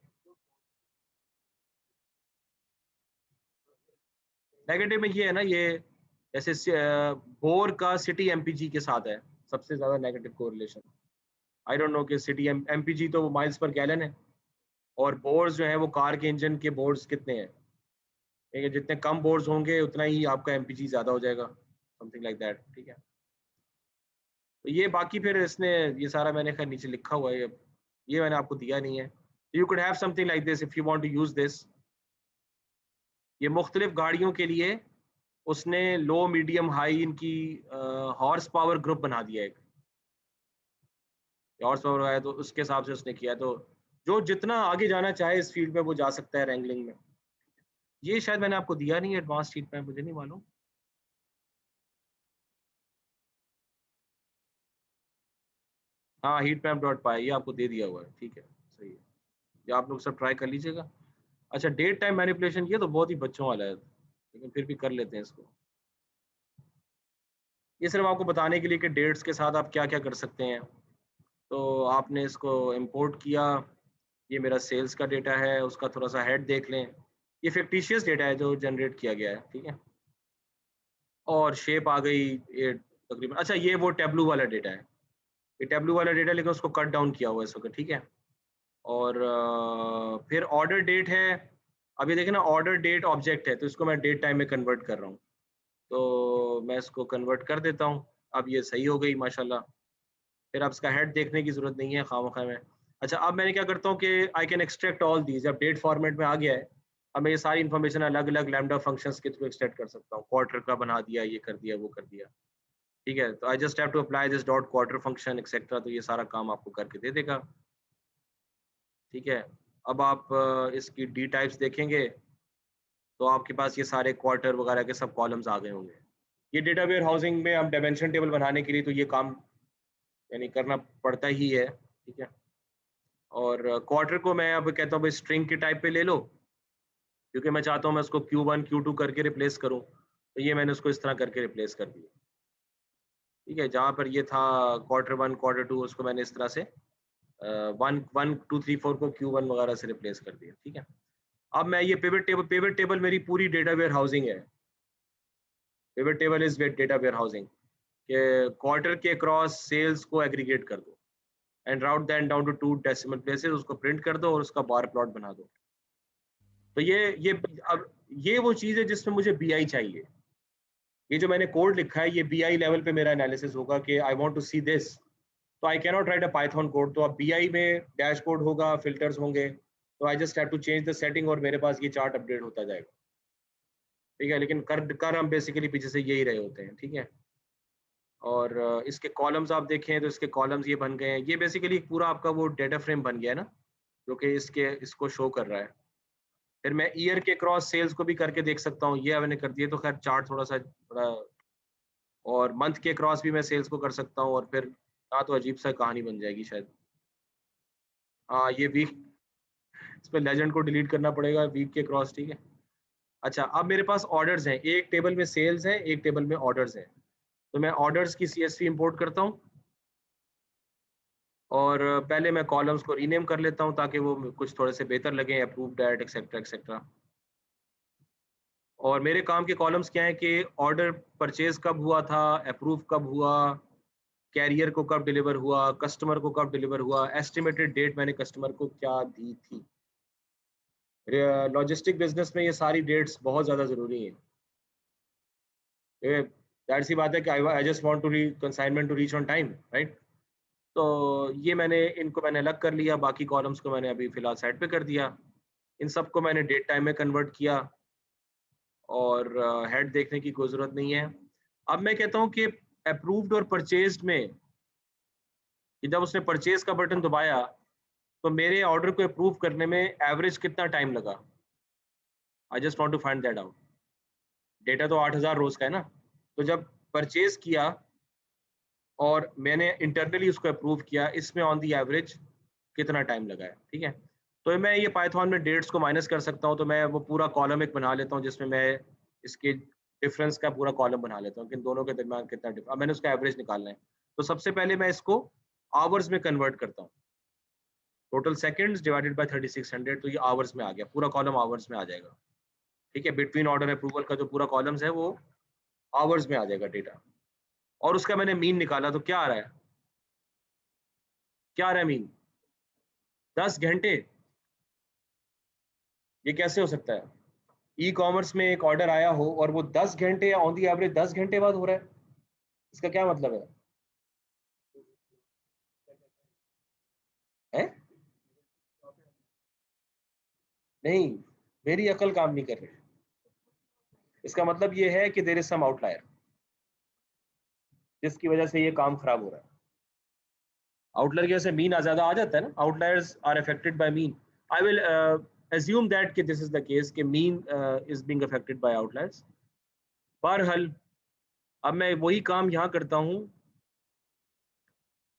नेगेटिव में ये है ना, ये जैसे बोर का सिटी एमपीजी के साथ है सबसे ज्यादा negative correlation. I don't know कि सिटी एमपीजी तो वो माइल्स पर गैलन है, और बोर्स जो है वो कार के इंजन के बोर्स कितने हैं, ठीक है, जितने कम बोर्स होंगे उतना ही आपका एमपीजी ज्यादा हो जाएगा, समथिंग लाइक दैट, ठीक है। तो ये बाकी फिर इसने ये सारा मैंने खैर नीचे लिखा हुआ है, ये मैंने आपको दिया नहीं है। You could have something like this if you want to use this. ये मुख्तलिफ गाड़ियों के लिए उसने लो मीडियम हाई इनकी हॉर्स पावर ग्रुप बना दिया है, एक हॉर्स पावर है तो उसके हिसाब से उसने किया है। तो जो जितना आगे जाना चाहे इस फील्ड में वो जा सकता है रैंगलिंग में। ये शायद मैंने आपको दिया नहीं है एडवांस हीट मैप, मुझे नहीं मालूम। हाँ heatmap.py ये आपको दे दिया हुआ है, ठीक है, सही है। ये आप लोग सब ट्राई कर लीजिएगा। अच्छा, डेट टाइम मैनिपुलेशन, ये तो बहुत ही बच्चों वाला है, लेकिन फिर भी कर लेते हैं इसको। ये सिर्फ आपको बताने के लिए कि डेट्स के साथ आप क्या क्या कर सकते हैं। तो आपने इसको इंपोर्ट किया, ये मेरा सेल्स का डेटा है, उसका थोड़ा सा हेड देख लें, ये फिक्टिशियस डेटा है जो जनरेट किया गया है, ठीक है। और शेप आ गई ये तकरीबन। अच्छा, ये वो टेब्लू वाला डेटा है, ये टेब्लू वाला डेटा, लेकिन उसको कट डाउन किया हुआ है इस वक्त, ठीक है। और फिर ऑर्डर डेट है। अब ये देखें ना, ऑर्डर डेट ऑब्जेक्ट है, तो इसको मैं डेट टाइम में कन्वर्ट कर रहा हूँ, तो मैं इसको कन्वर्ट कर देता हूँ। अब ये सही हो गई माशाल्लाह। फिर अब इसका हेड देखने की जरूरत नहीं है खामखा में। अच्छा, अब मैंने क्या करता हूँ कि I can extract all these, अब डेट फॉर्मेट में आ गया है, अब मैं ये सारी इन्फॉर्मेशन अलग अलग लैम्डा फंक्शंस के थ्रू एक्सट्रैक्ट कर सकता हूँ। क्वार्टर का बना दिया, ये कर दिया, वो कर दिया, ठीक है। तो I just have to apply this dot quarter function etcetera, तो ये सारा काम आपको करके दे देगा, ठीक है। अब आप इसकी डी टाइप्स देखेंगे तो आपके पास ये सारे क्वार्टर वगैरह के सब कॉलम्स आ गए होंगे। ये डेटा वेयर हाउसिंग में हम डायमेंशन टेबल बनाने के लिए तो ये काम यानी करना पड़ता ही है, ठीक है। और क्वार्टर को मैं अब कहता हूँ स्ट्रिंग के टाइप पे ले लो, क्योंकि मैं चाहता हूँ मैं उसको Q1 Q2 करके रिप्लेस करूँ, तो ये मैंने उसको इस तरह करके रिप्लेस कर दिया। ठीक है, जहाँ पर ये था Q1 Q2 उसको मैंने इस तरह से 1 2 3 4 को Q1 वगैरह से रिप्लेस कर दिया। ठीक है, अब मैं ये पिवट टेबल मेरी पूरी डेटा वेयर हाउसिंग है। Pivot table is data warehousing के क्वार्टर के क्रॉस सेल्स को एग्रीगेट कर दो and round that down to 2 decimal places, उसको प्रिंट कर दो और उसका बार प्लॉट बना दो। तो ये अब ये वो चीज है जिसमें मुझे बीआई चाहिए। ये जो मैंने कोड लिखा है ये बीआई लेवल पे मेरा एनालिसिस होगा कि I want to see this, तो I can not write a Python code. तो अब बीआई में डैशबोर्ड होगा, फिल्टर्स होंगे, तो I just have to change the setting और मेरे पास ये चार्ट अपडेट होता जाएगा। ठीक है, लेकिन कर हम बेसिकली पीछे से यही रहे होते हैं। ठीक है, और इसके कॉलम्स आप देखें तो इसके कॉलम्स ये बन गए हैं। ये बेसिकली पूरा आपका वो डेटा फ्रेम बन गया है ना, जो कि इसको शो कर रहा है। फिर मैं ईयर के क्रॉस सेल्स को भी करके देख सकता हूँ, ये मैंने कर दिया, तो खैर चार्ट थोड़ा सा बड़ा। और मंथ के क्रॉस भी मैं सेल्स को कर सकता हूँ, और फिर तो अजीब सा कहानी बन जाएगी शायद। हाँ, ये वीक, इस पर लेजेंड को डिलीट करना पड़ेगा, वीक के क्रॉस। ठीक है, अच्छा अब मेरे पास ऑर्डर्स हैं, एक टेबल में सेल्स हैं, एक टेबल में ऑर्डर्स हैं। तो मैं ऑर्डर्स की CSV इंपोर्ट करता हूँ, और पहले मैं कॉलम्स को रीनेम कर लेता हूँ ताकि वो कुछ थोड़े से बेहतर लगे, अप्रूव्ड एट एक्सेट्रा एक्सेट्रा। और मेरे काम के कॉलम्स क्या है कि ऑर्डर परचेज कब हुआ था, अप्रूव कब हुआ, कैरियर को कब डिलीवर हुआ, कस्टमर को कब डिलीवर हुआ, एस्टिमेटेड डेट मैंने कस्टमर को क्या दी थी। लॉजिस्टिक बिजनेस में ये सारी डेट्स बहुत ज़्यादा ज़रूरी हैं। जाहिर सी बात है कि I just want to consignment to reach on time, right. तो ये मैंने अलग कर लिया, बाकी कॉलम्स को मैंने अभी फिलहाल साइड पे कर दिया। इन सबको मैंने डेट टाइम में कन्वर्ट किया, और हेड देखने की कोई ज़रूरत नहीं है। अब मैं कहता हूँ कि अप्रूव्ड और परचेज्ड में कि जब उसने परचेज का बटन दबाया तो मेरे ऑर्डर को अप्रूव करने में एवरेज कितना टाइम लगा। I just want to find that out. Data तो 8000 रोज का है ना, तो जब परचेज किया और मैंने इंटरनली उसको अप्रूव किया, इसमें ऑन दी एवरेज कितना टाइम लगा है। ठीक है, तो मैं ये पाइथन में डेट्स को माइनस कर सकता हूँ, तो मैं वो पूरा कॉलम एक बना लेता हूँ जिसमें मैं इसके डिफरेंस का पूरा कॉलम बना लेता हूँ कि इन दोनों के दरमियान कितना डिफरेंस। अब मैंने उसका एवरेज निकालना है, तो सबसे पहले मैं इसको आवर्स में कन्वर्ट करता हूँ। टोटल सेकंड्स डिवाइडेड बाय 3600, तो ये आवर्स में आ गया, पूरा कॉलम आवर्स में आ जाएगा। ठीक है, बिटवीन ऑर्डर अप्रूवल का जो पूरा कॉलम्स है वो आवर्स में आ जाएगा डेटा। और उसका मैंने मीन निकाला, तो क्या आ रहा है, क्या आ रहा है मीन, 10 घंटे। ये कैसे हो सकता है, ई कॉमर्स में एक ऑर्डर आया हो और वो 10 घंटे ऑन दी एवरेज 10 घंटे बाद हो रहा है, इसका क्या मतलब है? नहीं, मेरी अकल काम नहीं कर रही। इसका मतलब ये है कि देयर इज सम आउटलायर जिसकी वजह से ये काम खराब हो रहा है। आउटलायर की वजह से मीन ज्यादा आ जाता है ना, outliers are affected by mean. I will assume that कि this is the case कि mean is being affected by outliers। बहरहाल अब मैं वही काम यहाँ करता हूँ,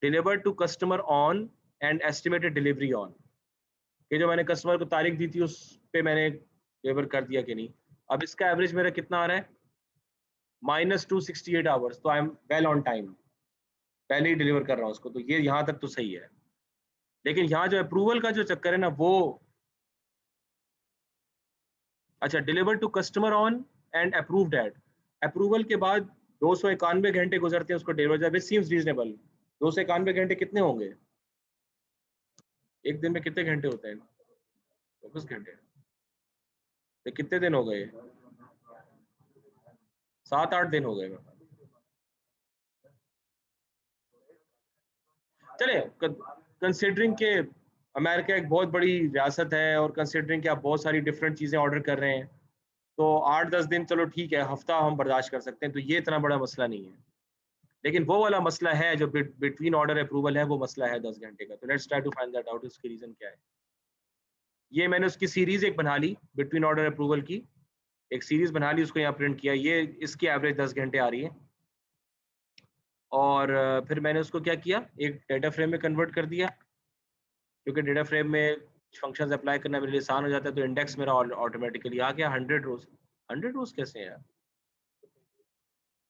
deliver to customer on and estimated delivery on, कि जो मैंने कस्टमर को तारीख दी थी उस पे मैंने डिलीवर कर दिया कि नहीं। अब इसका एवरेज मेरा कितना आ रहा है, -268 आवर्स, तो I am well on time, पहले ही डिलीवर कर रहा हूँ उसको, तो ये यहाँ तक तो सही है। लेकिन यहाँ जो अप्रूवल का जो चक्कर है ना वो, अच्छा, deliver to customer on and approved at, approval के बाद 291 घंटे गुजरते हैं उसको डिलीवर, विच सीम्स रीजनेबल। 291 घंटे कितने होंगे, एक दिन में कितने घंटे होते हैं, 24 घंटे, तो कितने दिन हो गए, 7-8 दिन हो गए। चले, कंसिडरिंग के अमेरिका एक बहुत बड़ी रियासत है, और कंसिडरिंग कि आप बहुत सारी डिफरेंट चीज़ें ऑर्डर कर रहे हैं, तो 8-10 दिन चलो ठीक है, हफ्ता हम बर्दाश्त कर सकते हैं, तो ये इतना बड़ा मसला नहीं है। लेकिन वो वाला मसला है जो बिटवीन ऑर्डर अप्रूवल है, वो मसला है 10 घंटे का। तो let's try to find that out, इसकी रीजन क्या है। ये मैंने उसकी सीरीज एक बना ली, बिटवीन ऑर्डर अप्रूवल की एक सीरीज बना ली, उसको यहाँ प्रिंट किया, ये इसकी एवरेज 10 घंटे आ रही है। और फिर मैंने उसको क्या किया, एक डेटा फ्रेम में कन्वर्ट कर दिया, क्योंकि डेटा फ्रेम में फंक्शंस अप्लाई करना मेरे लिए आसान हो जाता है, तो इंडेक्स मेरा ऑटोमेटिकली आ गया 100 रोज। 100 रोज कैसे है यार?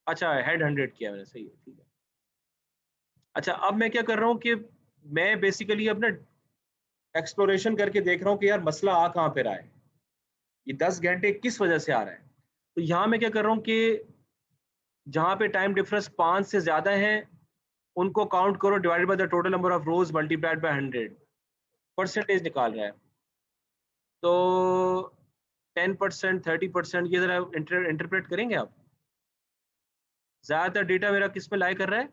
अच्छा, हेड 100 किया मैंने, सही है, ठीक है। अच्छा, अब मैं क्या कर रहा हूँ कि मैं बेसिकली अपना एक्सप्लोरेशन करके देख रहा हूँ कि यार मसला आ कहाँ पे रहा है, ये 10 घंटे किस वजह से आ रहा है। तो यहाँ मैं क्या कर रहा हूँ कि जहाँ पे टाइम डिफरेंस 5 से ज्यादा है उनको काउंट करो, divided by the total number of rose multiplied by 100, percentage निकाल रहा है। तो 10%, 30%, ये जरा इंटरप्रेट करेंगे आप। ज्यादातर डेटा मेरा किस में लाई कर रहा है?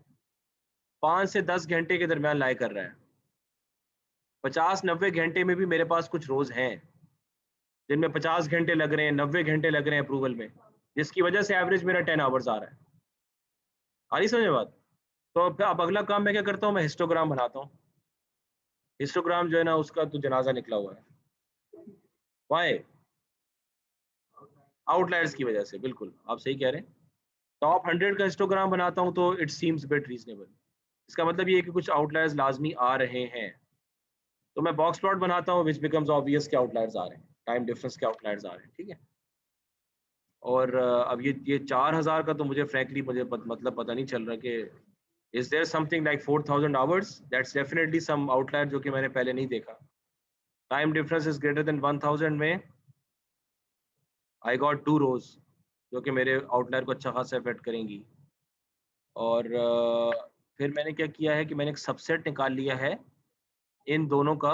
5 से 10 घंटे के दरमियान लाई कर रहा है। 50-90 घंटे में भी मेरे पास कुछ रोज हैं जिनमें 50 घंटे लग रहे हैं, 90 घंटे लग रहे हैं अप्रूवल में, जिसकी वजह से एवरेज मेरा 10 आवर्स आ रहा है। आ रही समझ में बात? तो फिर अब अगला काम मैं क्या करता हूँ, मैं हिस्टोग्राम बनाता हूँ। हिस्टोग्राम जो है ना, उसका तो जनाजा निकला हुआ है। वाई? आउटलायर्स की वजह से, बिल्कुल आप सही कह रहे हैं। टॉप 100 का हिस्टोग्राम बनाता हूँ तो इट सीम्स बिट रीजनेबल। इसका मतलब ये है कि कुछ आउटलायर्स लाजमी आ रहे हैं, तो मैं बॉक्स प्लॉट बनाता हूँ, विच बिकम्स ऑब्वियस के आउटलायर्स आ रहे हैं, टाइम डिफरेंस के आउटलायर्स आ रहे हैं, ठीक है। और अब ये 4000 का तो मुझे फ्रैंकली मतलब पता नहीं चल रहा कि is there something like 4000 hours, that's definitely some outlier जो कि मैंने पहले नहीं देखा। Time difference is greater than 1000 में आई गॉट 2 रोज जो कि मेरे आउटलायर को अच्छा खासा इफेक्ट करेंगी। और फिर मैंने क्या किया है कि मैंने एक सबसेट निकाल लिया है इन दोनों का,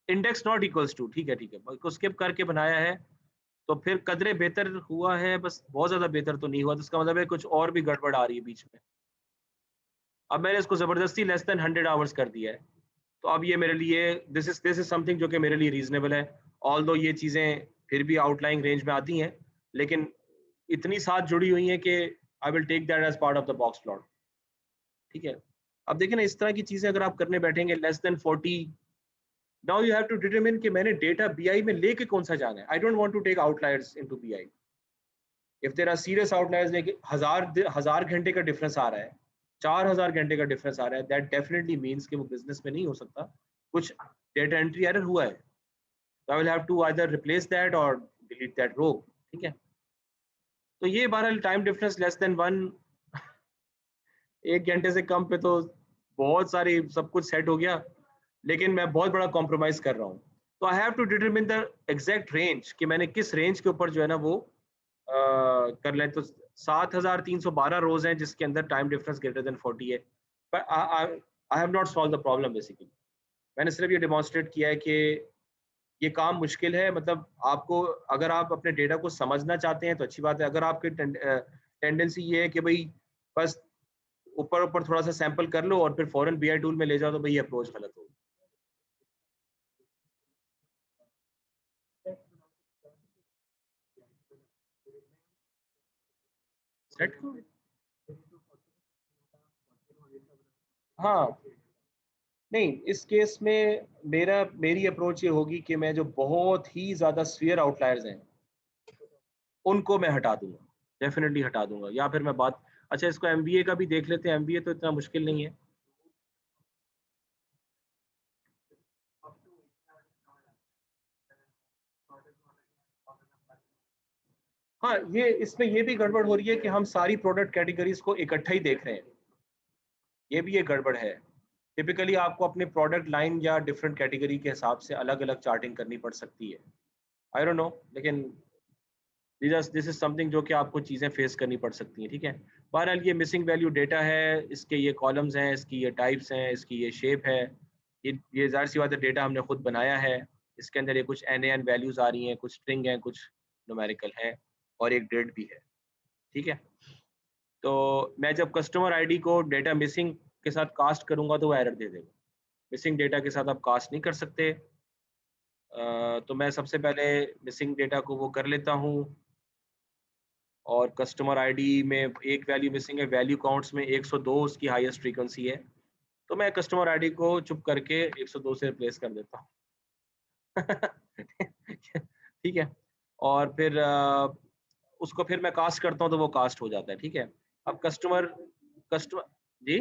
इंडेक्स नॉट इक्वल्स टू, ठीक है ठीक है, उसको स्किप करके बनाया है। तो फिर कदरे बेहतर हुआ है, बस बहुत ज्यादा बेहतर तो नहीं हुआ, तो इसका मतलब है कुछ और भी गड़बड़ आ रही है बीच में। अब मैंने इसको जबरदस्ती लेस देन 100 आवर्स कर दिया है, तो अब ये मेरे लिए दिस इज समथिंग जो कि मेरे लिए रीजनेबल है। ऑल्दो ये चीजें फिर भी आउटलाइंग रेंज में आती हैं, लेकिन इतनी साथ जुड़ी हुई हैं कि I will take that as part of the box plot, ठीक है। अब देखिए ना, इस तरह की चीजें अगर आप करने बैठेंगे less than 40, now you have to determine कि मैंने डेटा बीआई में लेके कौन सा जाना है। I don't want to take outliers into BI. If there are serious outliers, लेकिन हजार घंटे का डिफरेंस आ रहा है, 4000 घंटे का डिफरेंस आ रहा है, दैट डेफिनेटली मीन्स कि वो बिजनेस में नहीं हो सकता, कुछ डेटा एंट्री एरर हुआ है। तो I will have to either replace that और डिलीट दैट रो, ठीक है। तो ये बहरहाल टाइम डिफरेंस लेस देन 1, 1 घंटे से कम पे तो बहुत सारी सब कुछ सेट हो गया, लेकिन मैं बहुत बड़ा कॉम्प्रोमाइज कर रहा हूँ। तो I have to determine the exact range कि मैंने किस रेंज के ऊपर जो है ना वो कर लें। तो 7312 रोज हैं जिसके अंदर टाइम डिफरेंस ग्रेटर देन 40 है। पर I have not solve the problem basically. मैंने सिर्फ ये डेमोन्स्ट्रेट किया है कि ये काम मुश्किल है, मतलब आपको, अगर आप अपने डेटा को समझना चाहते हैं तो अच्छी बात है। अगर आपकी टेंडेंसी ये है कि भाई बस ऊपर ऊपर थोड़ा सा सैंपल कर लो और फिर फॉरन बीआई टूल में ले जाओ, तो भाई ये अप्रोच गलत होगी। सेट को, हाँ, नहीं, इस केस में मेरी अप्रोच ये होगी कि मैं जो बहुत ही ज्यादा स्फीयर आउटलायर्स हैं उनको मैं हटा दूंगा, डेफिनेटली हटा दूंगा। या फिर मैं बात, अच्छा इसको एमबीए का भी देख लेते हैं, एमबीए तो इतना मुश्किल नहीं है। हाँ, ये इसमें ये भी गड़बड़ हो रही है कि हम सारी प्रोडक्ट कैटेगरीज को इकट्ठा ही देख रहे हैं, ये भी एक गड़बड़ है। टिपिकली आपको अपने प्रोडक्ट लाइन या डिफरेंट कैटेगरी के हिसाब से अलग अलग चार्टिंग करनी पड़ सकती है। आई डोंट नो, लेकिन दिस इज समथिंग जो कि आपको चीज़ें फेस करनी पड़ सकती हैं, ठीक है। बहरहाल ये मिसिंग वैल्यू डेटा है, इसके ये कॉलम्स हैं, इसकी ये टाइप्स हैं, इसकी ये शेप है, ये जाहिर सी बात है डेटा हमने खुद बनाया है। इसके अंदर ये कुछ NaN वैल्यूज आ रही हैं, कुछ स्ट्रिंग हैं, कुछ न्यूमेरिकल है, और एक डेट भी है, ठीक है। तो मैं जब कस्टमर आईडी को डेटा मिसिंग के साथ कास्ट करूंगा तो वो एरर दे देगा। मिसिंग डेटा के साथ आप कास्ट नहीं कर सकते। तो मैं सबसे पहले मिसिंग डेटा को वो कर लेता हूँ, और कस्टमर आईडी में एक वैल्यू मिसिंग है, वैल्यू काउंट्स में 102 उसकी हाईएस्ट फ्रीक्वेंसी है, तो मैं कस्टमर आईडी को चुप करके 102 से रिप्लेस कर देता हूँ। ठीक है। और फिर उसको फिर मैं कास्ट करता हूँ तो वो कास्ट हो जाता है, ठीक है। अब कस्टमर कस्टमर जी,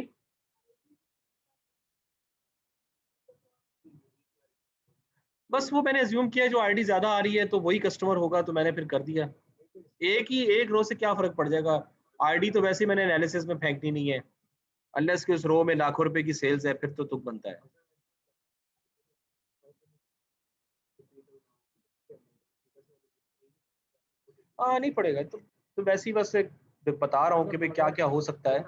बस वो मैंने अज्यूम किया जो आईडी ज्यादा आ रही है तो वही कस्टमर होगा, तो मैंने फिर कर दिया। एक रो से क्या फर्क पड़ जाएगा, आईडी तो वैसे ही मैंने एनालिसिस में फेंकनी नहीं है, अनलेस कि उस रो में लाखों रुपए की सेल्स है, फिर तो तुक बनता है। हाँ नहीं पड़ेगा, तो वैसे ही बस एक बता रहा हूँ कि भाई क्या क्या हो सकता है।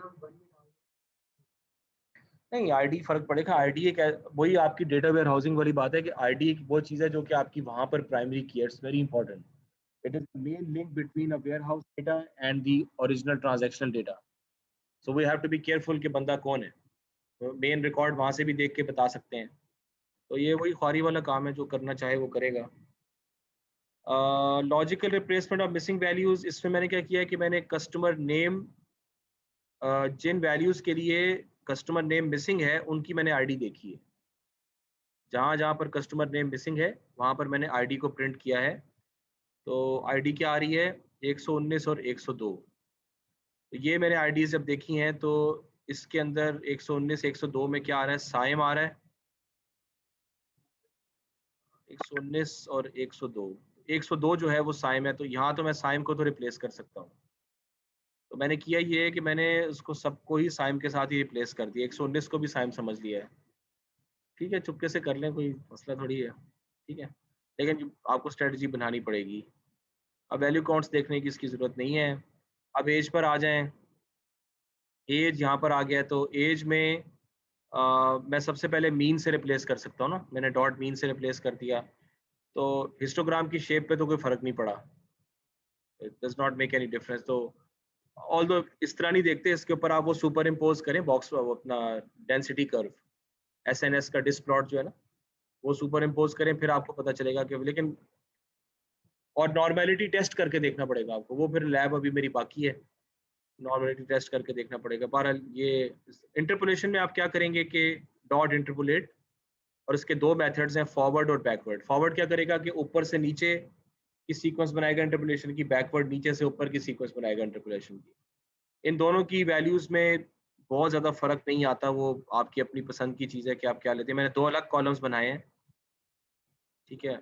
नहीं आईडी फर्क पड़ेगा, आईडी एक वही आपकी डेटा वेयर हाउसिंग वाली बात है कि आईडी एक वो चीज़ है जो कि आपकी वहां पर प्राइमरी की है, it's very important. It is main link between a warehouse data and the original transactional data. So we have to be careful कि बंदा कौन है, तो मेन रिकॉर्ड वहां से भी देख के बता सकते हैं। तो ये वही ख्वारी वाला काम है, जो करना चाहे वो करेगा। Logical replacement of missing values, इसमें मैंने क्या किया है कि मैंने कस्टमर नेम, जिन वैल्यूज के लिए कस्टमर नेम मिसिंग है उनकी मैंने आईडी देखी है। जहाँ जहाँ पर कस्टमर नेम मिसिंग है वहाँ पर मैंने आईडी को प्रिंट किया है। तो आईडी क्या आ रही है, 119 और 102। तो ये मैंने आईडीज जब देखी हैं तो इसके अंदर 119 102 में क्या आ रहा है, साइम आ रहा है। 119 और 102, 102 जो है वो साइम है, तो यहाँ तो मैं साइम को तो रिप्लेस कर सकता हूँ। तो मैंने किया ये है कि मैंने उसको सबको ही साइम के साथ ही रिप्लेस कर दिया, 119 को भी साइम समझ लिया है। ठीक है, चुपके से कर लें, कोई मसला थोड़ी है। ठीक है, लेकिन आपको स्ट्रेटजी बनानी पड़ेगी। अब वैल्यू काउंट्स देखने की इसकी ज़रूरत नहीं है। अब एज पर आ जाएं। एज यहाँ पर आ गया, तो एज में मैं सबसे पहले मीन से रिप्लेस कर सकता हूँ ना, मैंने डॉट मीन से रिप्लेस कर दिया। तो हिस्टोग्राम की शेप पे तो कोई फ़र्क नहीं पड़ा, it does not make any difference. तो ऑल्दो इस तरह नहीं देखते, इसके ऊपर आप वो सुपर इम्पोज करें बॉक्स, वो अपना डेंसिटी कर्व, एसएनएस का डिस्क प्लॉट जो है ना, वो सुपर इम्पोज करें, फिर आपको पता चलेगा कि लेकिन, और नॉर्मेलिटी टेस्ट करके देखना पड़ेगा आपको, वो फिर लैब अभी मेरी बाकी है, नॉर्मेलिटी टेस्ट करके देखना पड़ेगा। बहरहाल ये इंटरपोलेशन में आप क्या करेंगे कि डॉट इंटरपोलेट, और इसके दो मेथड्स हैं, फॉरवर्ड और बैकवर्ड। फॉरवर्ड क्या करेगा कि ऊपर से नीचे की सीक्वेंस बनाएगा इंटरपोलेशन की, बैकवर्ड नीचे से ऊपर की सीक्वेंस बनाएगा इंटरपोलेशन की। इन दोनों की वैल्यूज में बहुत ज़्यादा फर्क नहीं आता, वो आपकी अपनी पसंद की चीज़ है कि आप क्या लेते हैं। मैंने दो अलग कॉलम्स बनाए हैं। ठीक है,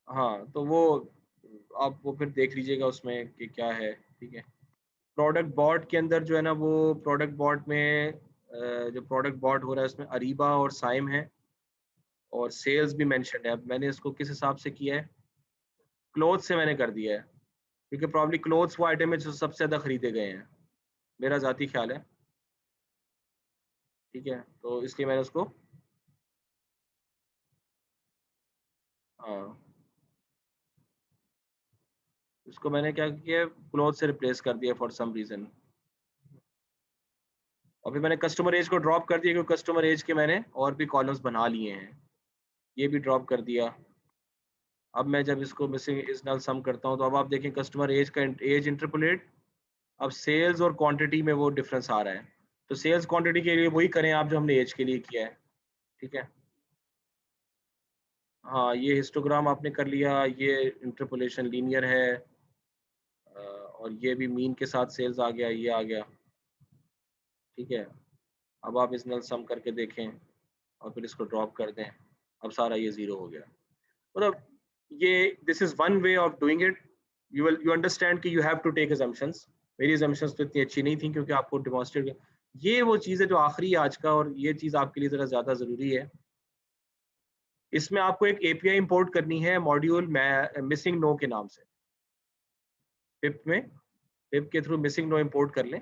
हाँ तो वो आप वो फिर देख लीजिएगा उसमें कि क्या है। ठीक है, प्रोडक्ट बॉट के अंदर जो है ना, वो प्रोडक्ट बॉट में जो प्रोडक्ट बॉट हो रहा है उसमें अरीबा और साइम है, और सेल्स भी मेंशन है। अब मैंने इसको किस हिसाब से किया है, क्लोथ से मैंने कर दिया है, क्योंकि प्रॉब्ली क्लोथ्स वो आइटम है जो सबसे ज़्यादा खरीदे गए हैं, मेरा ज़ाती ख्याल है। ठीक है, तो इसलिए मैंने उसको, हाँ इसको मैंने क्या किया, क्लोथ से रिप्लेस कर दिया फॉर सम रीज़न। और फिर मैंने कस्टमर एज को ड्रॉप कर दिया, क्योंकि कस्टमर एज के मैंने और भी कॉलम्स बना लिए हैं, ये भी ड्रॉप कर दिया। अब मैं जब इसको मिसिंग इज नल सम करता हूँ, तो अब आप देखें कस्टमर एज का एज इंटरपोलेट, अब सेल्स और क्वांटिटी में वो डिफरेंस आ रहा है। तो सेल्स क्वांटिटी के लिए वही करें आप जो हमने एज के लिए किया है। ठीक है, हाँ ये हिस्टोग्राम आपने कर लिया, ये इंटरपोलेशन लीनियर है, और ये भी मीन के साथ सेल्स आ गया, ये आ गया। ठीक है, अब आप इस नल सम करके देखें और फिर इसको ड्रॉप कर दें, अब सारा ये ज़ीरो हो गया। मतलब ये this is one way of doing it. You understand कि you have to take assumptions। मेरी assumptions तो इतनी अच्छी नहीं थी, क्योंकि आपको डेमोन्स्ट्रेट, ये वो चीज़ है जो आखिरी है आज का, और ये चीज़ आपके लिए ज़रा ज़्यादा ज़रूरी है। इसमें आपको एक एपीआई इंपोर्ट करनी है मॉड्यूल मिसिंग नो के नाम से। पिप में, पिप के थ्रू मिसिंग नो इंपोर्ट कर लें।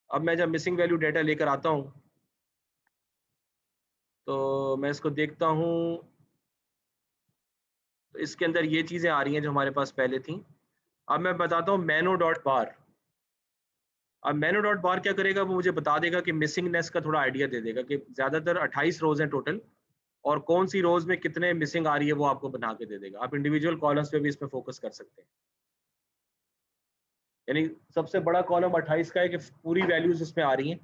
अब मैं जब मिसिंग वैल्यू डेटा लेकर आता हूँ, तो मैं इसको देखता हूँ, तो इसके अंदर ये चीज़ें आ रही हैं जो हमारे पास पहले थी। अब मैं बताता हूँ मैनो डॉट बार। अब मैनो डॉट बार क्या करेगा, वो मुझे बता देगा कि मिसिंगनेस का थोड़ा आइडिया दे देगा कि ज़्यादातर 28 रोज हैं टोटल, और कौन सी रोज में कितने मिसिंग आ रही है वो आपको बना के दे देगा। आप इंडिविजुअल कॉलम्स पे भी इसमें फोकस कर सकते हैं। यानी सबसे बड़ा कॉलम 28 का है कि पूरी वैल्यूज इसमें आ रही हैं,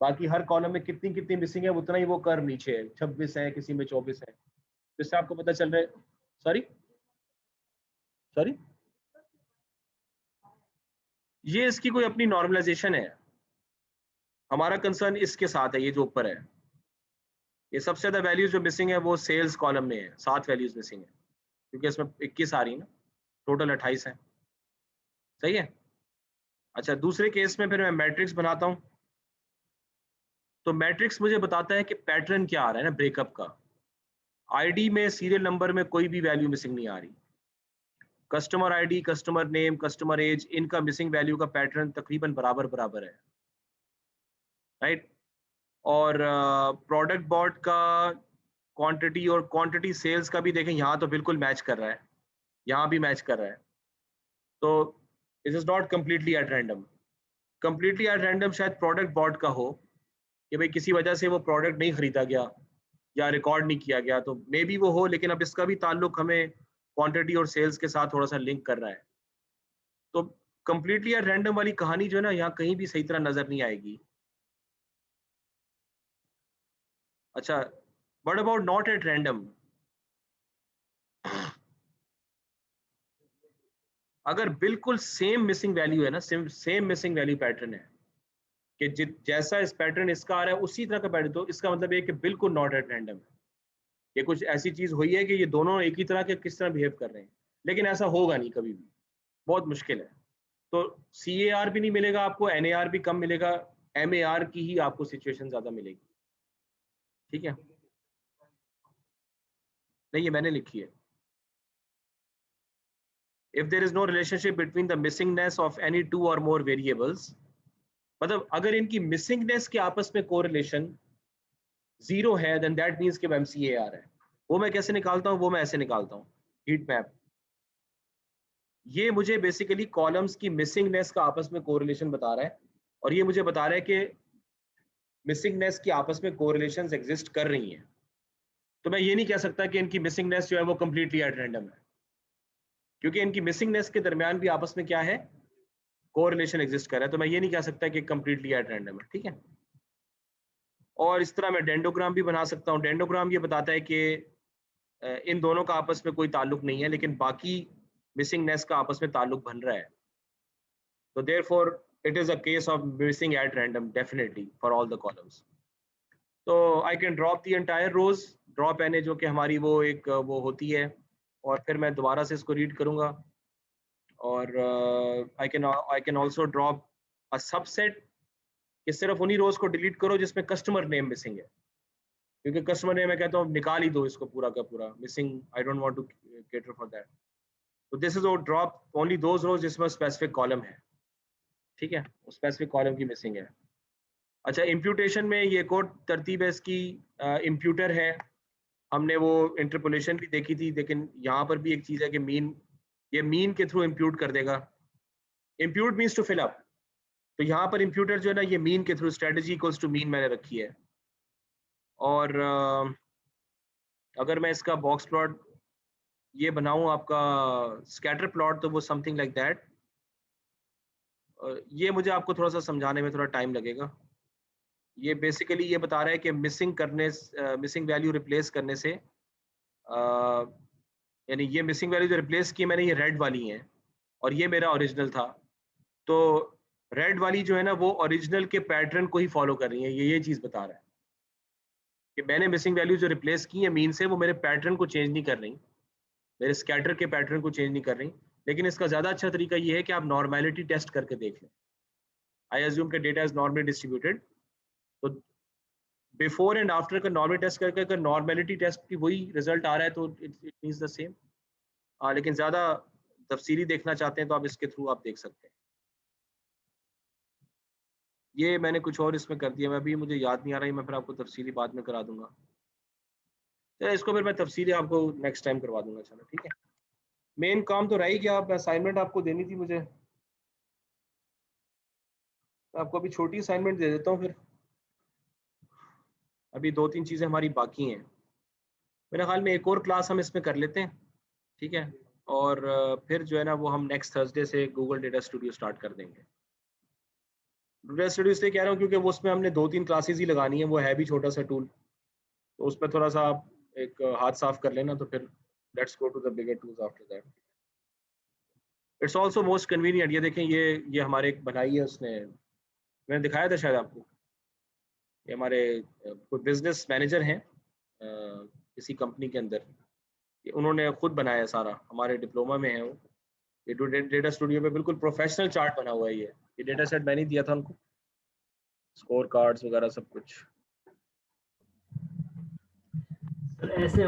बाकी हर कॉलम में कितनी कितनी मिसिंग है उतना ही वो कर्व नीचे है, 26 है, किसी में 24 है, जिससे आपको पता चल रहा है। सॉरी सॉरी, ये इसकी कोई अपनी नॉर्मलाइजेशन है, हमारा कंसर्न इसके साथ है, ये जो ऊपर है ये सबसे ज्यादा वैल्यूज जो मिसिंग है वो सेल्स कॉलम में है, 7 वैल्यूज मिसिंग है, क्योंकि इसमें 21 आ रही है ना, टोटल 28 है। सही है। अच्छा, दूसरे केस में फिर मैं मैट्रिक्स बनाता हूँ। तो मैट्रिक्स मुझे बताता है कि पैटर्न क्या आ रहा है ना ब्रेकअप का। आईडी में सीरियल नंबर में कोई भी वैल्यू मिसिंग नहीं आ रही। Customer ID, customer name, customer age, इनका मिसिंग वैल्यू का पैटर्न तकरीबन बराबर बराबर है, राइट। और प्रोडक्ट बॉट का क्वांटिटी और क्वांटिटी सेल्स का भी देखें, यहाँ तो बिल्कुल मैच कर रहा है, यहाँ भी मैच कर रहा है। तो it is not completely at random. Completely at random शायद प्रोडक्ट बॉट का हो कि भाई किसी वजह से वो प्रोडक्ट नहीं खरीदा गया या रिकॉर्ड नहीं किया गया, तो मे बी वो हो, लेकिन अब इसका भी ताल्लुक हमें क्वांटिटी और सेल्स के साथ थोड़ा सा लिंक कर रहा है। तो कंप्लीटली एट रैंडम वाली कहानी जो है ना, यहाँ कहीं भी सही तरह नजर नहीं आएगी। अच्छा, what about not at random? अगर बिल्कुल सेम मिसिंग वैल्यू है ना, सेम मिसिंग वैल्यू पैटर्न है कि जैसा इस पैटर्न इसका आ रहा है उसी तरह का पैटर्न, तो इसका मतलब ये कि बिल्कुल नॉट एट रैंडम है। ये कुछ ऐसी चीज हुई है कि ये दोनों एक ही तरह के किस तरह बिहेव कर रहे हैं, लेकिन ऐसा होगा नहीं कभी भी, बहुत मुश्किल है। तो CAR भी नहीं मिलेगा आपको, NAR भी कम मिलेगा, MAR की ही आपको सिचुएशन ज्यादा मिलेगी। ठीक है, नहीं ये मैंने लिखी है। If there is no relationship between the missingness of any two or more variables, मतलब अगर इनकी मिसिंगनेस के आपस में कोरिलेशन जीरो है, देन दैट मींस कि MCAR है। वो मैं कैसे निकालता हूँ? वो मैं ऐसे निकालता हूँ, हीट मैप। ये मुझे बेसिकली कॉलम्स की मिसिंगनेस का आपस में कोरिलेशन बता रहा है, और ये मुझे बता रहा है कि मिसिंगनेस की आपस में कोरिलेशंस एग्जिस्ट कर रही हैं। तो मैं ये नहीं कह सकता कि इनकी मिसिंगनेस जो है वो कंप्लीटली एट रैंडम है, क्योंकि इनकी मिसिंगनेस के दरमियान भी आपस में क्या है, कोरिलेशन एग्जिस्ट कर रहा है। तो मैं ये नहीं कह सकता कि कंप्लीटली एट रैंडम है। ठीक है। और इस तरह मैं डेंडोग्राम भी बना सकता हूँ। डेंडोग्राम ये बताता है कि इन दोनों का आपस में कोई ताल्लुक नहीं है, लेकिन बाकी मिसिंगनेस का आपस में ताल्लुक बन रहा है। तो therefore it is a case of missing at random definitely for all the columns. तो I can drop the entire rows, drop NA जो कि हमारी वो एक वो होती है, और फिर मैं दोबारा से इसको रीड करूंगा। और I can also drop a subset कि सिर्फ उन्हीं रोज को डिलीट करो जिसमें कस्टमर नेम मिसिंग है, क्योंकि कस्टमर नेम मैं कहता हूँ निकाल ही दो इसको पूरा का पूरा, missing I don't want to cater for that. तो this is drop only those rows जिसमें स्पेसिफिक कॉलम है। ठीक है, स्पेसिफिक कॉलम की मिसिंग है। अच्छा, इम्प्यूटेशन में ये कोड तरतीब है इसकी, इम्प्यूटर है। हमने वो इंटरपोलेशन भी देखी थी, लेकिन यहाँ पर भी एक चीज़ है कि मीन, ये मीन के थ्रू इम्प्यूट कर देगा। Impute means to fill up, तो यहाँ पर इम्प्यूटर जो है ना ये मीन के through, strategy equals to mean मैंने रखी है। और अगर मैं इसका बॉक्स प्लॉट ये बनाऊं आपका स्कैटर प्लॉट, तो वो समथिंग लाइक दैट। ये मुझे आपको थोड़ा सा समझाने में थोड़ा टाइम लगेगा। ये बेसिकली ये बता रहा है कि मिसिंग वैल्यू रिप्लेस करने से, यानी ये मिसिंग वैल्यू जो रिप्लेस की मैंने ये रेड वाली हैं, और ये मेरा ओरिजिनल था। तो रेड वाली जो है ना वो ओरिजिनल के पैटर्न को ही फॉलो कर रही है। ये चीज़ बता रहा है कि मैंने मिसिंग वैल्यू जो रिप्लेस की है मीन से, वो मेरे पैटर्न को चेंज नहीं कर रही, मेरे स्कैटर के पैटर्न को चेंज नहीं कर रही। लेकिन इसका ज़्यादा अच्छा तरीका ये है कि आप नॉर्मेलिटी टेस्ट करके देख लें। आई अज्यूम के डेटा इज नॉर्मली डिस्ट्रीब्यूटेड, तो बिफोर एंड आफ्टर का नॉर्मल टेस्ट करके अगर नॉर्मेलिटी टेस्ट की वही रिजल्ट आ रहा है तो इट मीन्स द सेम। लेकिन ज़्यादा तफसीली देखना चाहते हैं तो आप इसके थ्रू आप देख सकते हैं। ये मैंने कुछ और इसमें कर दिया, मैं अभी मुझे याद नहीं आ रहा है, मैं फिर आपको तफसीली बाद में करा दूंगा। चलो इसको फिर मैं तफसीली आपको नेक्स्ट टाइम करवा दूंगा। चलो ठीक है, मेन काम तो रह ही गया। असाइनमेंट आपको देनी थी मुझे, आपको अभी छोटी असाइनमेंट दे देता हूँ। फिर अभी 2-3 चीज़ें हमारी बाकी हैं, मेरे ख्याल में एक और क्लास हम इसमें कर लेते हैं। ठीक है, और फिर जो है ना वो हम नेक्स्ट थर्सडे से गूगल डेटा स्टूडियो स्टार्ट कर देंगे। डेटा स्टूडियो इसलिए कह रहा हूँ क्योंकि वो उसमें हमने 2-3 क्लासेस ही लगानी है, वो है भी छोटा सा टूल, तो उस पर थोड़ा सा आप एक हाथ साफ कर लेना, तो फिर let's go to the bigger tools after that. It's also most convenient. ये देखें, ये हमारे एक बनाई है उसने, मैंने दिखाया था शायद आपको। ये हमारे कोई बिजनेस मैनेजर हैं, किसी कंपनी के अंदर, ये उन्होंने खुद बनाया सारा, हमारे डिप्लोमा में है वो। ये डेटा स्टूडियो में बिल्कुल प्रोफेशनल चार्ट बना हुआ है ये डेटा सेट मैंने दिया था उनको, स्कोर कार्ड्स वगैरह सब कुछ। ऐसे